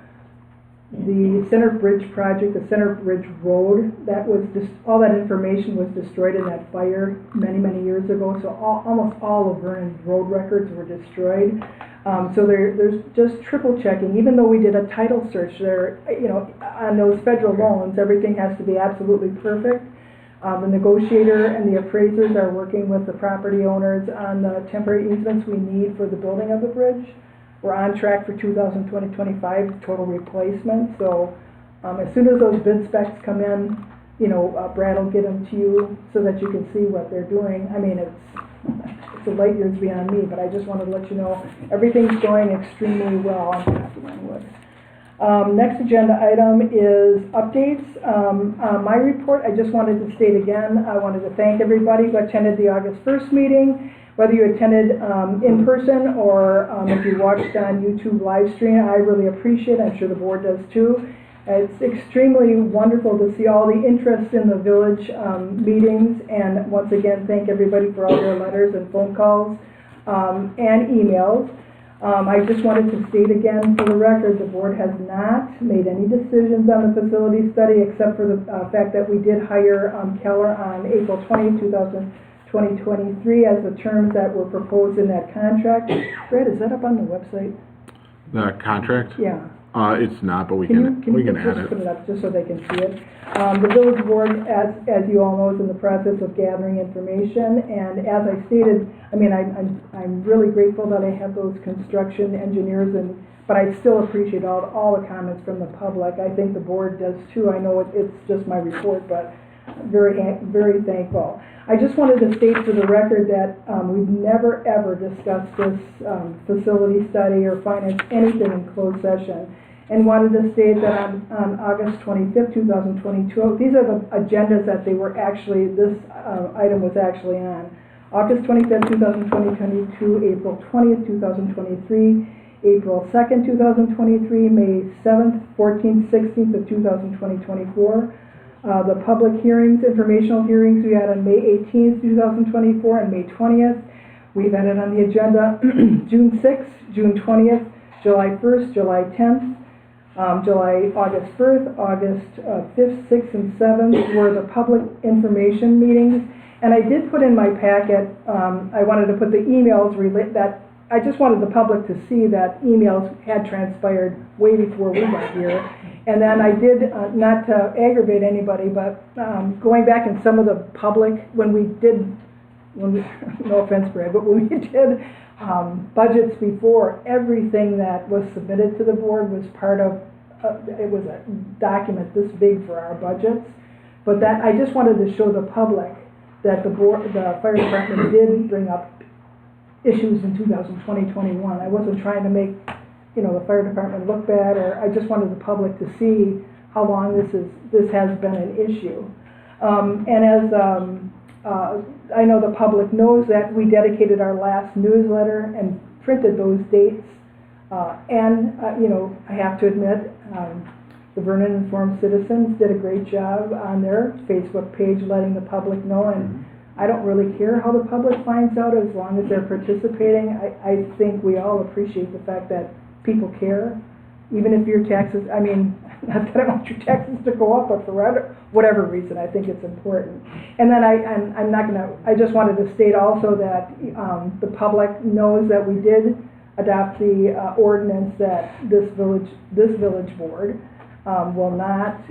the Center Bridge project, the Center Bridge Road. That was just, all that information was destroyed in that fire many, many years ago. So almost all of Vernon's road records were destroyed. So there's just triple checking, even though we did a title search there, on those federal loans, everything has to be absolutely perfect. The negotiator and the appraisers are working with the property owners on the temporary easements we need for the building of the bridge. We're on track for 2020-25 total replacement. So as soon as those bid specs come in, Brad will get them to you so that you can see what they're doing. It's a light years beyond me, but I just wanted to let you know everything's going extremely well. I'm happy with it. Next agenda item is updates. My report, I just wanted to state again, I wanted to thank everybody who attended the August 1st meeting, whether you attended in person or if you watched on YouTube live stream. I really appreciate it. I'm sure the board does too. It's extremely wonderful to see all the interest in the village meetings, and once again, thank everybody for all their letters and phone calls and emails. I just wanted to state again for the record, the board has not made any decisions on the facility study except for the fact that we did hire Keller on April 20, 2023 as the terms that were proposed in that contract. Brad, is that up on the website? The contract? Yeah. It's not, but we Can can you add just put it. it up just so they can see it? The village board, as you all know, is in the process of gathering information, and as I stated, I'm really grateful that I have those construction engineers, but I still appreciate all the comments from the public. I think the board does too. I know it's just my report, but very thankful. I just wanted to state for the record that we've never, ever discussed this facility study or finance anything in closed session. And wanted to state that on August 25th, 2022, these are the agendas that they were actually, this item was actually on. August 25th, 2022, April 20th, 2023, April 2nd, 2023, May 7th, 14th, 16th of 2024. The public hearings, informational hearings we had on May 18th, 2024 and May 20th. We've had it on the agenda June 6th, June 20th, July 1st, July 10th, August 1st, August 5th, 6th, and 7th were the public information meetings. And I did put in my packet, I wanted to put the emails that I just wanted the public to see that emails had transpired way before we got here. And then I did, not to aggravate anybody, but going back in some of the public, no offense, Brad, but when we did budgets before, everything that was submitted to the board was part of, it was a document this big for our budgets. But that, I just wanted to show the public that the fire department did bring up issues in 2020-21. I wasn't trying to make, the fire department look bad, or I just wanted the public to see how long this has been an issue. And as I know the public knows that we dedicated our last newsletter and printed those dates. I have to admit, the Vernon Informed Citizens did a great job on their Facebook page letting the public know, and I don't really care how the public finds out as long as they're participating. I think we all appreciate the fact that people care, even if your taxes, not that I want your taxes to go up, but for whatever reason, I think it's important. And then I just wanted to state also that the public knows that we did adopt the ordinance that this village board will not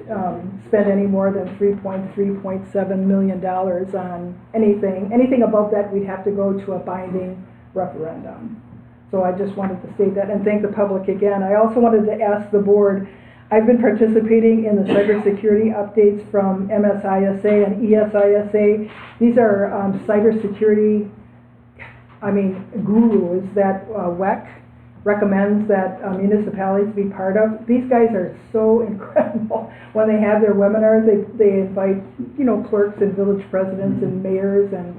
spend any more than $3.7 million on anything above that. We'd have to go to a binding referendum. So I just wanted to state that and thank the public again. I also wanted to ask the board, I've been participating in the cybersecurity updates from MSISA and ESISA. These are cybersecurity, gurus that WEC recommends that municipalities be part of. These guys are so incredible. When they have their webinars, they invite, clerks and village presidents and mayors, and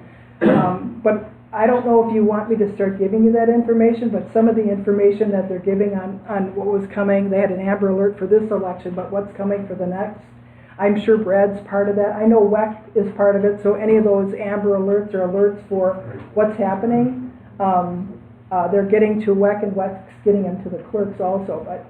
but I don't know if you want me to start giving you that information, but some of the information that they're giving on what was coming, they had an Amber Alert for this election, but what's coming for the next, I'm sure Brad's part of that. I know WEC is part of it, so any of those Amber Alerts or alerts for what's happening, they're getting to WEC, and WEC's getting them to the clerks also. But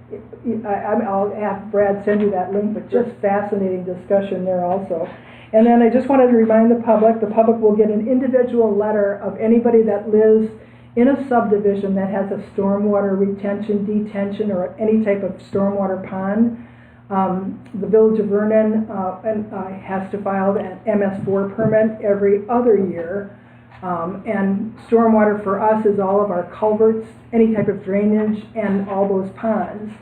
I'll have Brad send you that link, but just fascinating discussion there also. And then I just wanted to remind the public will get an individual letter of anybody that lives in a subdivision that has a stormwater retention, detention, or any type of stormwater pond. The Village of Vernon has to file an MS4 permit every other year. And stormwater for us is all of our culverts, any type of drainage, and all those ponds.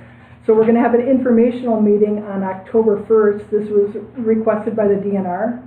So we're going to have an informational meeting on October 1st. This was requested by the DNR.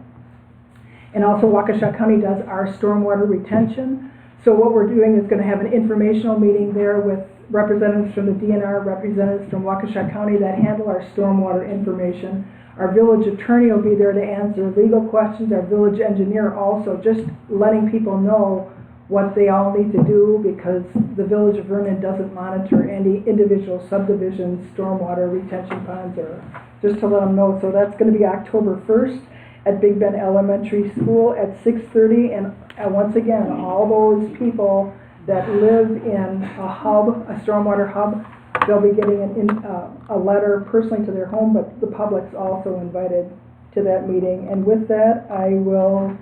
And also Waukesha County does our stormwater retention. So what we're doing is going to have an informational meeting there with representatives from the DNR, representatives from Waukesha County that handle our stormwater information. Our village attorney will be there to answer legal questions, our village engineer also, just letting people know what they all need to do, because the Village of Vernon doesn't monitor any individual subdivisions, stormwater retention ponds, or just to let them know. So that's going to be October 1st at Big Bend Elementary School at 6:30. And once again, all those people that live in a hub, a stormwater hub, they'll be getting a letter personally to their home, but the public's also invited to that meeting. And with that, I will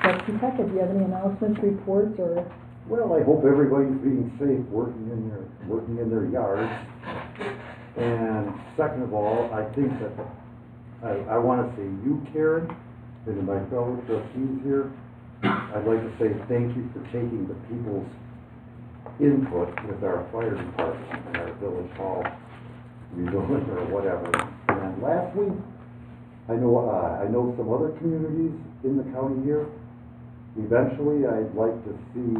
Trustee Peck, do you have any announcements, reports, or? Well, I hope everybody's being safe, working in their yards. And second of all, I think that I want to say you, Karen, and to my fellow trustees here, I'd like to say thank you for taking the people's input with our fire department and our village hall rebuilding or whatever. And last week, I know some other communities in the county here. Eventually, I'd like to see,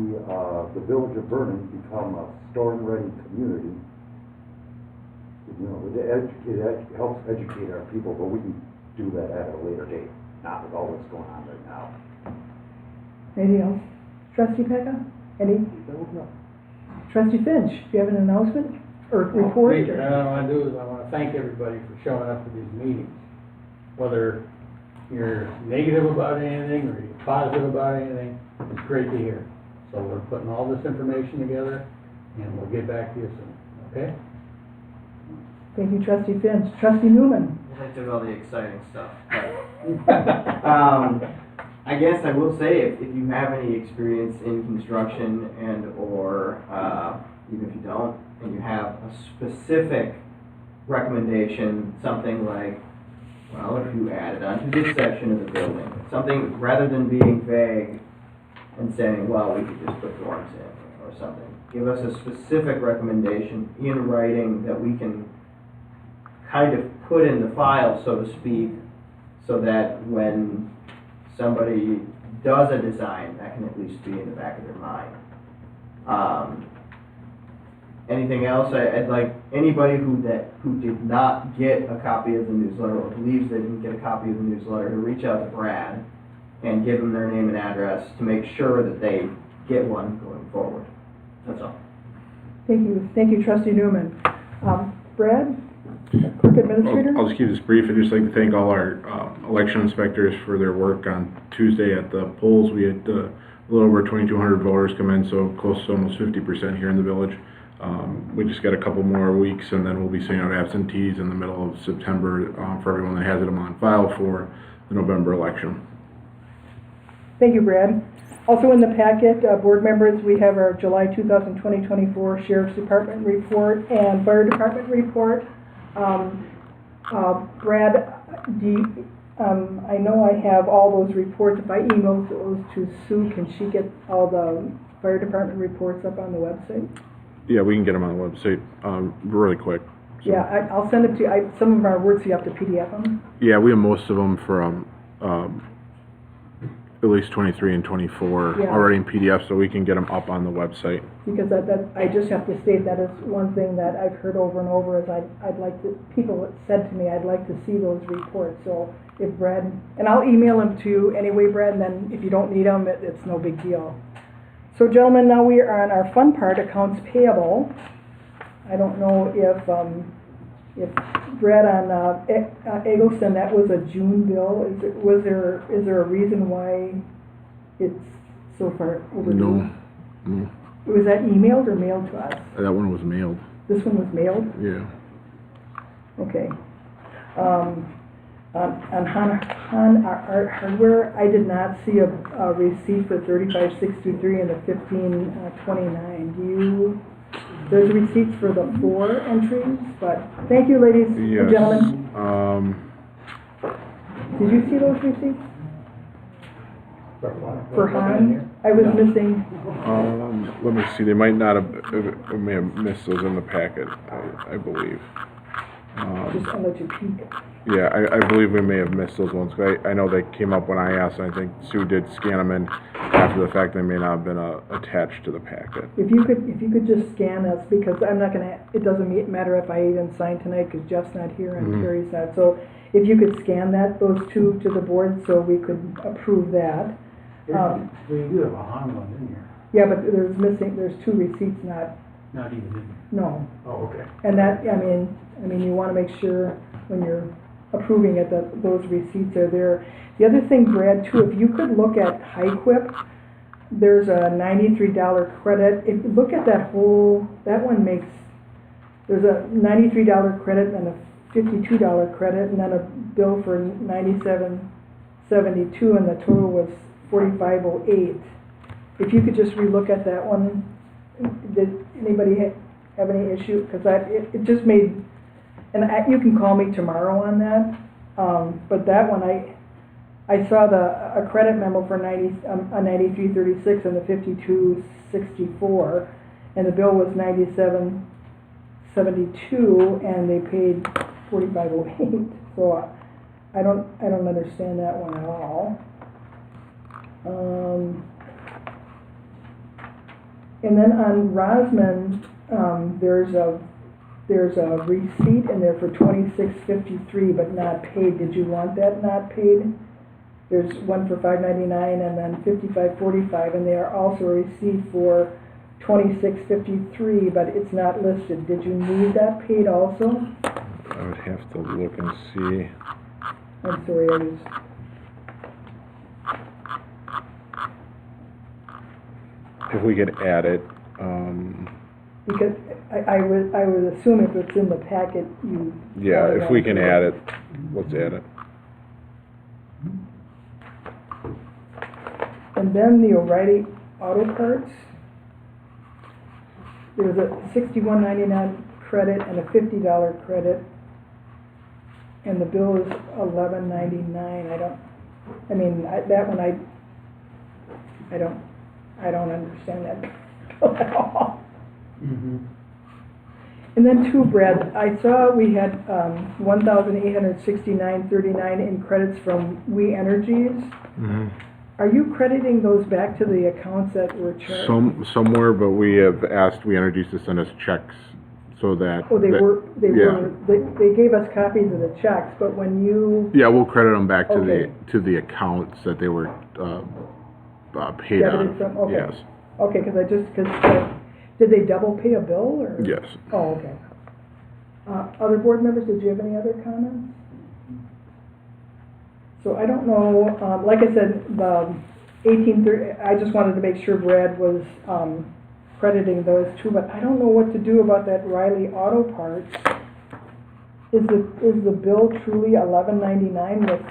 the village of Vernon become a storm-ready community. You know, it helps educate our people, but we can do that at a later date, not with all that's going on right now. Anything else? Trustee Pecca? Any? Trustee Finch, do you have an announcement or report? What I want to do is I want to thank everybody for showing up to these meetings. Whether you're negative about anything or you're positive about anything, it's great to hear. So we're putting all this information together and we'll get back to you soon, okay? Thank you, Trustee Finch. Trustee Newman? I took all the exciting stuff. I guess I will say, if you have any experience in construction and or even if you don't, and you have a specific recommendation, something like, well, if you added onto this section of the building, something rather than being vague and saying, well, we could just put dorms in or something. Give us a specific recommendation in writing that we can kind of put in the file, so to speak, so that when somebody does a design, that can at least be in the back of their mind. Anything else? I'd like anybody who did not get a copy of the newsletter or believes they didn't get a copy of the newsletter to reach out to Brad and give him their name and address to make sure that they get one going forward. That's all. Thank you, Trustee Newman. Brad, Clerk Administrator? I'll just keep this brief. I'd just like to thank all our election inspectors for their work on Tuesday at the polls. We had a little over 2,200 voters come in, so close to almost 50% here in the village. We just got a couple more weeks, and then we'll be sending out absentees in the middle of September for everyone that has them on file for the November election. Thank you, Brad. Also in the packet, board members, we have our July 2020-24 Sheriff's Department report and Fire Department report. Brad, I know I have all those reports. If I email those to Sue, can she get all the Fire Department reports up on the website? Yeah, we can get them on the website really quick. So. Yeah, I'll send it to you. Some of our words, you have to PDF them. Yeah, we have most of them from at least 23 and 24 already in PDF, so we can get them up on the website. Because I just have to state that is one thing that I've heard over and over is I'd like to, people have said to me, I'd like to see those reports. So if Brad, and I'll email them to you anyway, Brad, and then if you don't need them, it's no big deal. So gentlemen, now we are on our fun part, accounts payable. I don't know if Brad on Eggleston, that was a June bill. Is there a reason why it's so far overdue? No. Was that emailed or mailed to us? That one was mailed. This one was mailed? Yeah. Okay. On Han Art Hardware, I did not see a receipt for $35.63 and the $15.29. There's receipts for the 4 entries, but thank you, ladies and gentlemen. Did you see those receipts? For Han? I was missing. Let me see. They might not have. We may have missed those in the packet. I believe. Just I'll let you peek. Yeah, I believe we may have missed those ones. I know they came up when I asked, and I think Sue did scan them in after the fact. They may not have been attached to the packet. If you could just scan us, because I'm not gonna. It doesn't matter if I even sign tonight because Jeff's not here and Carrie's not. So if you could scan those two to the board, so we could approve that. We do have a Han one in here. Yeah, but there's 2 receipts not Not even in here. No. Oh, okay. And that, I mean, you want to make sure when you're approving it that those receipts are there. The other thing, Brad, too, if you could look at HighQuip, there's a $93 credit. If you look at that one makes, there's a $93 credit and a $52 credit, and then a bill for $97.72, and the total was $45.08. If you could just relook at that one. Did anybody have any issue? Because it just made, and you can call me tomorrow on that. But that one, I saw a credit memo for $93.36 and the $52.64, and the bill was $97.72, and they paid $45.08. So I don't understand that one at all. And then on Rosman, there's a receipt in there for $26.53, but not paid. Did you want that not paid? There's one for $5.99 and then $55.45, and they are also a receipt for $26.53, but it's not listed. Did you need that paid also? I would have to look and see. I'm sorry, I was. If we could add it, Because I would assume if it's in the packet, you. yeah, if we can add it, let's add it. And then the O'Reilly Auto Parts. There's a $61.99 credit and a $50 credit. And the bill is $11.99. That one I don't understand that bill at all. Mm-hmm. And then too, Brad, I saw we had $1,869.39 in credits from We Energies. Mm-hmm. Are you crediting those back to the accounts that were charged? Somewhere, but we have asked We Energies to send us checks so that. Oh, they yeah. gave us copies of the checks, but when you. Yeah, we'll credit them back Okay. to the accounts that they were paid Debited on. from? Okay. Yes. Okay, because did they double pay a bill or? Yes. Oh, okay. Other board members, did you have any other comments? So I don't know, like I said, the 1830, I just wanted to make sure Brad was crediting those two, but I don't know what to do about that Riley Auto Parts. Is the bill truly $11.99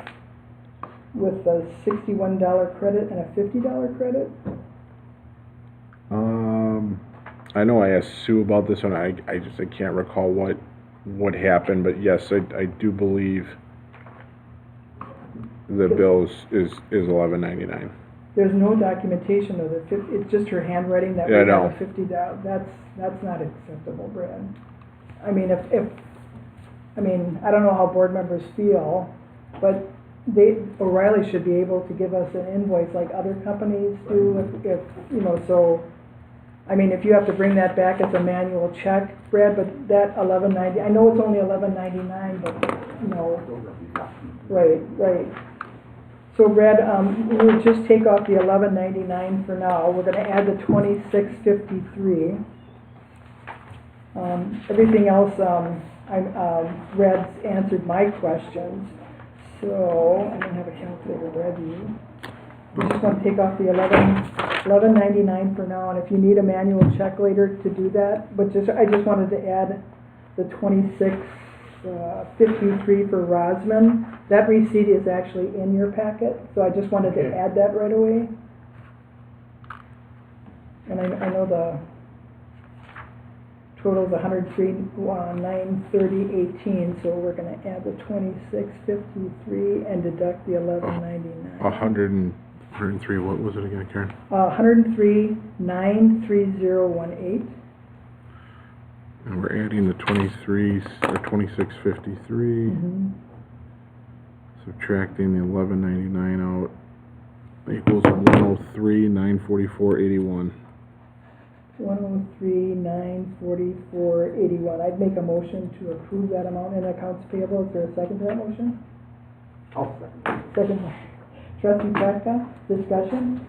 with a $61 credit and a $50 credit? I know I asked Sue about this one. I can't recall what happened, but yes, I do believe the bill is $11.99. There's no documentation of the it's just her handwriting that we Yeah, I have know. a $50. That's not acceptable, Brad. I mean, I don't know how board members feel, but O'Reilly should be able to give us an invoice like other companies do if so. I mean, if you have to bring that back as a manual check, Brad, but that $11.90, I know it's only $11.99, but right. So Brad, we'll just take off the $11.99 for now. We're going to add the $26.53. Everything else, Brad's answered my questions. So I don't have a calculator ready. We just want to take off the $11.99 for now, and if you need a manual check later to do that, but I just wanted to add the $26.53 for Rosman. That receipt is actually in your packet, so I just wanted to add that right away. And I know the total is $103,930.18, so we're going to add the $26.53 and deduct the $11.99. 103. What was it again, Karen? $103,930.18. And we're adding the 26.53. Mm-hmm. Subtracting the $11.99 out equals 103,944.81. 103,944.81. I'd make a motion to approve that amount in accounts payable. Is there a second to that motion? I'll second. Second by Trustee Tracka. Discussion?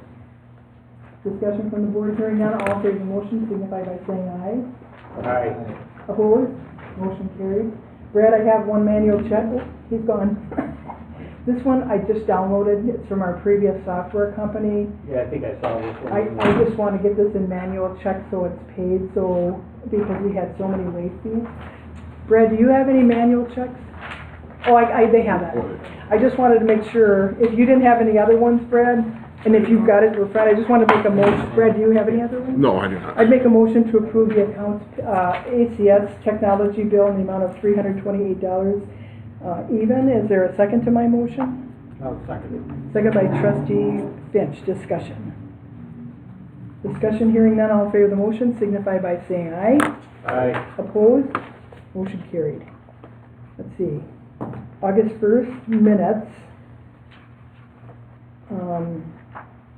Discussion from the board. Hearing none, all in favor of the motion signify by saying aye. Aye. Opposed? Motion carried. Brad, I have one manual check. Oh, he's gone. This one I just downloaded. It's from our previous software company. Yeah, I think I saw this one. I just want to get this in manual check so it's paid, because we had so many late fees. Brad, do you have any manual checks? Oh, they have that. I just wanted to make sure, if you didn't have any other ones, Brad, and if you've got it, we're fine. I just want to make a motion. Brad, do you have any other ones? No, I do not. I'd make a motion to approve the accounts, ACS technology bill in the amount of $328 even. Is there a second to my motion? I'll second it. Second by Trustee Finch. Discussion. Discussion, hearing none, all in favor of the motion signify by saying aye. Aye. Opposed? Motion carried. Let's see. August 1st minutes.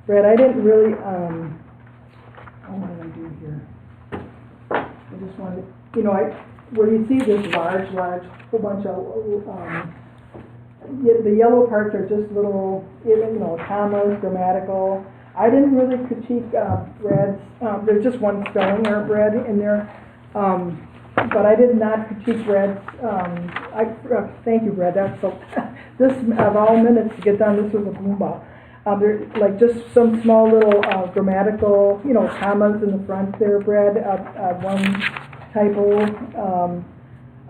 Brad, I didn't really, what did I do here? I just wanted, where you see this large, whole bunch of, the yellow parts are just little, commas, grammatical. I didn't really critique, Brad's, there's just one spelling error, Brad, in there. But I did not critique Brad's, thank you, Brad, that's so, this, of all minutes to get done, this was a boomba. There, like, just some small little, grammatical, commas in the front there, Brad, one typo.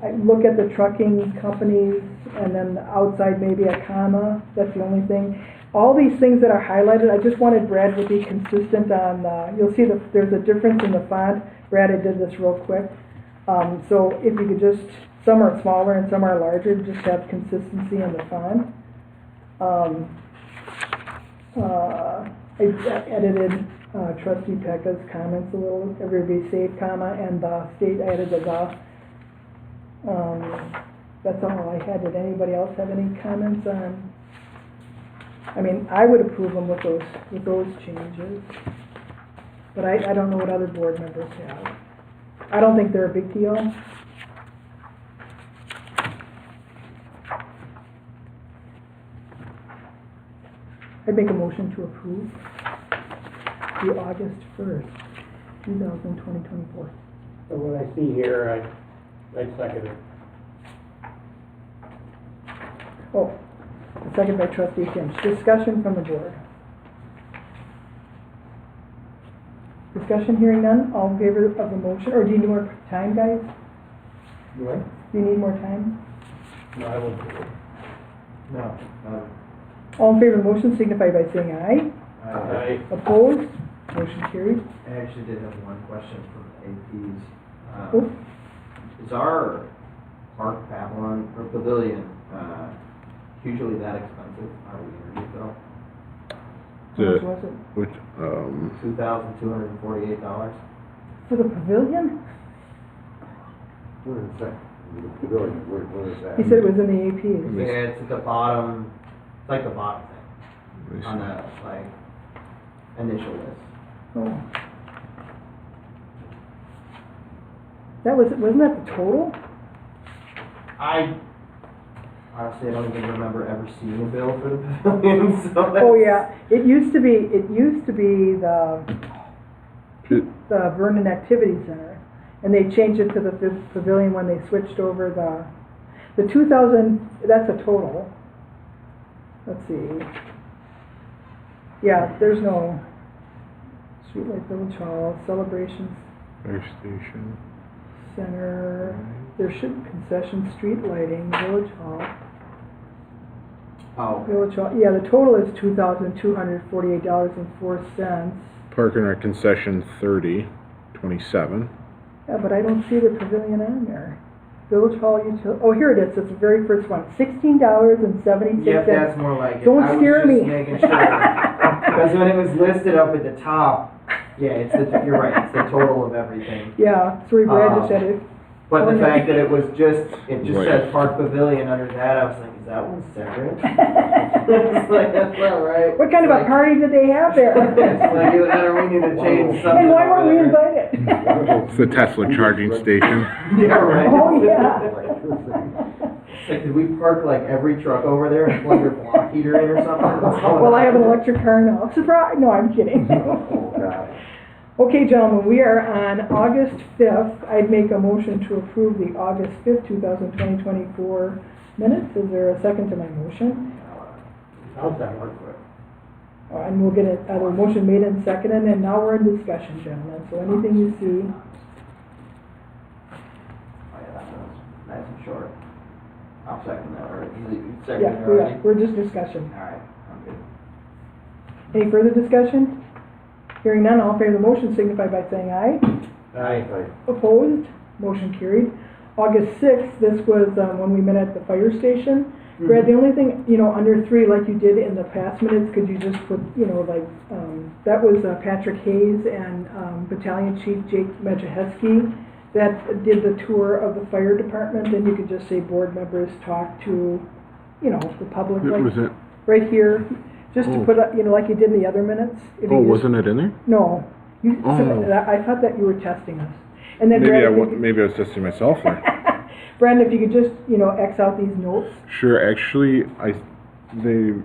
I look at the trucking companies, and then outside maybe a comma, that's the only thing. All these things that are highlighted, I just wanted Brad to be consistent on, you'll see there's a difference in the font. Brad, I did this real quick. So if you could just, some are smaller and some are larger, just have consistency in the font. I edited Trustee Pekka's comments a little, everybody safe, comma, and the state, I added the. That's all I had. Did anybody else have any comments on? I mean, I would approve them with those changes. But I don't know what other board members have. I don't think they're a big deal. I'd make a motion to approve the August 1st, 2024. So what I see here, I second it. Oh, a second by Trustee Finch. Discussion from the board. Discussion, hearing none. All in favor of the motion, or do you need more time, guys? What? Do you need more time? No, I won't do it. No. All in favor of the motion signify by saying aye. Aye. Opposed? Motion carried. I actually did have one question from APs. Oh. Is our Park Pavilion, or Pavilion, usually that expensive? Are we interviewed though? How much was it? Which, $2,248. For the pavilion? Where is that? The pavilion, where is that? He said it was in the APs. Yeah, it's at the bottom, it's like the bottom let me thing, on see. the, like, initial list. Oh. Wasn't that the total? Honestly, I don't even remember ever seeing a bill for the pavilion, so that's. Oh, yeah. It used to be the Vernon Activity Center. And they changed it to the pavilion when they switched over the 2,000, that's a total. Let's see. Yeah, there's no Streetlight Village Hall, Celebrations Fire station. Center, there should concession, street lighting, Village Hall. Oh, Village Hall, yeah, the total is $2,248.04. Park and Rec concession 30, 27. Yeah, but I don't see the pavilion on there. Village Hall utility, oh, here it is, it's the very first one, $16.76. yep, that's more like it. Don't scare me. I was just making sure, because when it was listed up at the top, yeah, you're right, it's the total of everything. Yeah, sorry, Brad just said it. But the Oh, fact that it just Right. said Park Pavilion under that, I was like, is that one separate? It's like, that's not right. What kind of a party did they have there? It's like, either that or we need to change something. And why weren't we over there. invited? It's the Tesla charging station. Yeah, right. Oh, yeah. It's like, did we park like every truck over there and plug your block heater in or something? What's going Well, on? I have an electric car now. Surprise! No, I'm kidding. Oh, God. Okay, gentlemen, we are on August 5th. I'd make a motion to approve the August 5th, 2024 minutes. Is there a second to my motion? I'll second. And we'll get a motion made and seconded, and now we're in discussion, gentlemen. So anything you see, Oh, yeah, that was nice and short. I'll second that, or you second yeah, it already? we're just discussion. Alright, I'm good. Any further discussion? Hearing none, all in favor of the motion signify by saying aye. Aye. Opposed? Motion carried. August 6th, this was when we met at the fire station. Brad, the only thing, under 3, like you did in the past minutes, could you just put, that was Patrick Hayes and Battalion Chief Jake Medjehesky that did the tour of the fire department, and you could just say board members talk to you know, the public, It was like, it, right here, just to Oh. put, you know, like you did in the other minutes. If you oh, just- wasn't it in there? No. You, Oh. I thought that you were testing us. And then Maybe Brad, I, if you wa- could- maybe I was testing myself there. Brandon, if you could just, you know, X out these notes. Sure, actually, there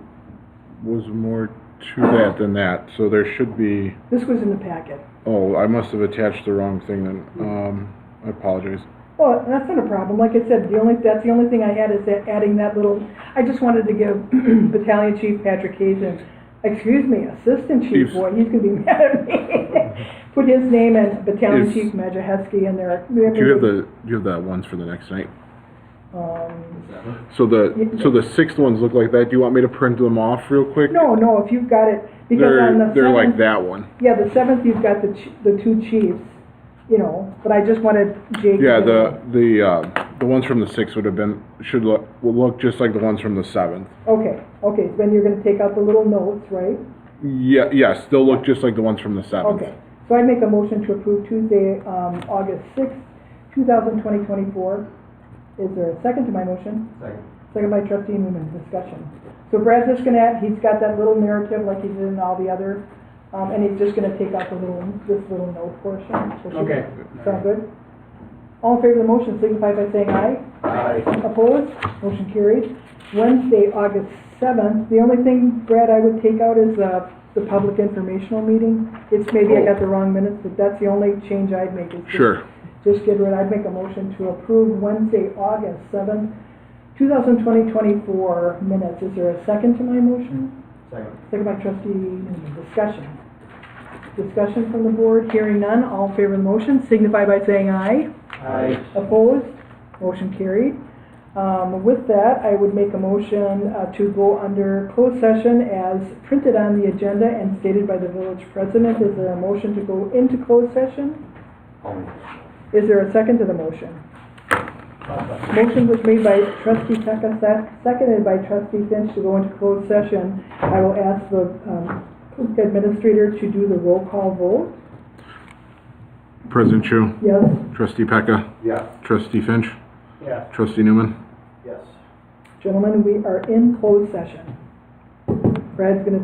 was more to that than that, so there should be, This was in the packet. oh, I must have attached the wrong thing then, I apologize. Well, that's not a problem. Like I said, that's the only thing I had is that adding that little, I just wanted to give Battalion Chief Patrick Hazen, Assistant Chief, Chiefs. boy, he's gonna be mad at me. Put his name and Battalion Is- Chief Majahesky in there. Do you have the ones for the next night? So Yeah. the sixth ones look like that, do you want me to print them off real quick? No, if you've got it, because on the They're like seventh, that one. yeah, the 7th, you've got the two chiefs, you know, but I just wanted Jake. Yeah, to- the ones from the sixth will look just like the ones from the seventh. Okay, so then you're gonna take out the little notes, right? Yeah, yes, they'll look just like the ones from the seventh. Okay, so I make a motion to approve Tuesday, August 6th, 2024. Is there a second to my motion? Second. Second by trustee Newman, discussion. So Brad's just gonna, he's got that little narrative like he did in all the other, and he's just gonna take out this little note portion. So should- Okay. Sound good? All in favor of the motion signify by saying aye. Aye. Opposed? Motion carried. Wednesday, August 7th, the only thing, Brad, I would take out is the public informational meeting. It's maybe I got the wrong minutes, but that's the only change I'd make. Is Sure. Just get rid, I'd make a motion to approve Wednesday, August 7th, 2024 minutes. Is there a second to my motion? Second. Second by trustee Newman. Discussion. Discussion from the board. Hearing none. All in favor of the motion signify by saying aye. Aye. Opposed? Motion carried. With that, I would make a motion to go under closed session as printed on the agenda and stated by the village president. Is there a motion to go into closed session? Is there a second to the motion? Motion was made by trustee Tucker, seconded by trustee Finch to go into closed session. I will ask the administrator to do the roll call vote. President Chu, Yes? trustee Pecca, Yes. trustee Finch, Yeah. trustee Newman. Yes. Gentlemen, we are in closed session. Brad's gonna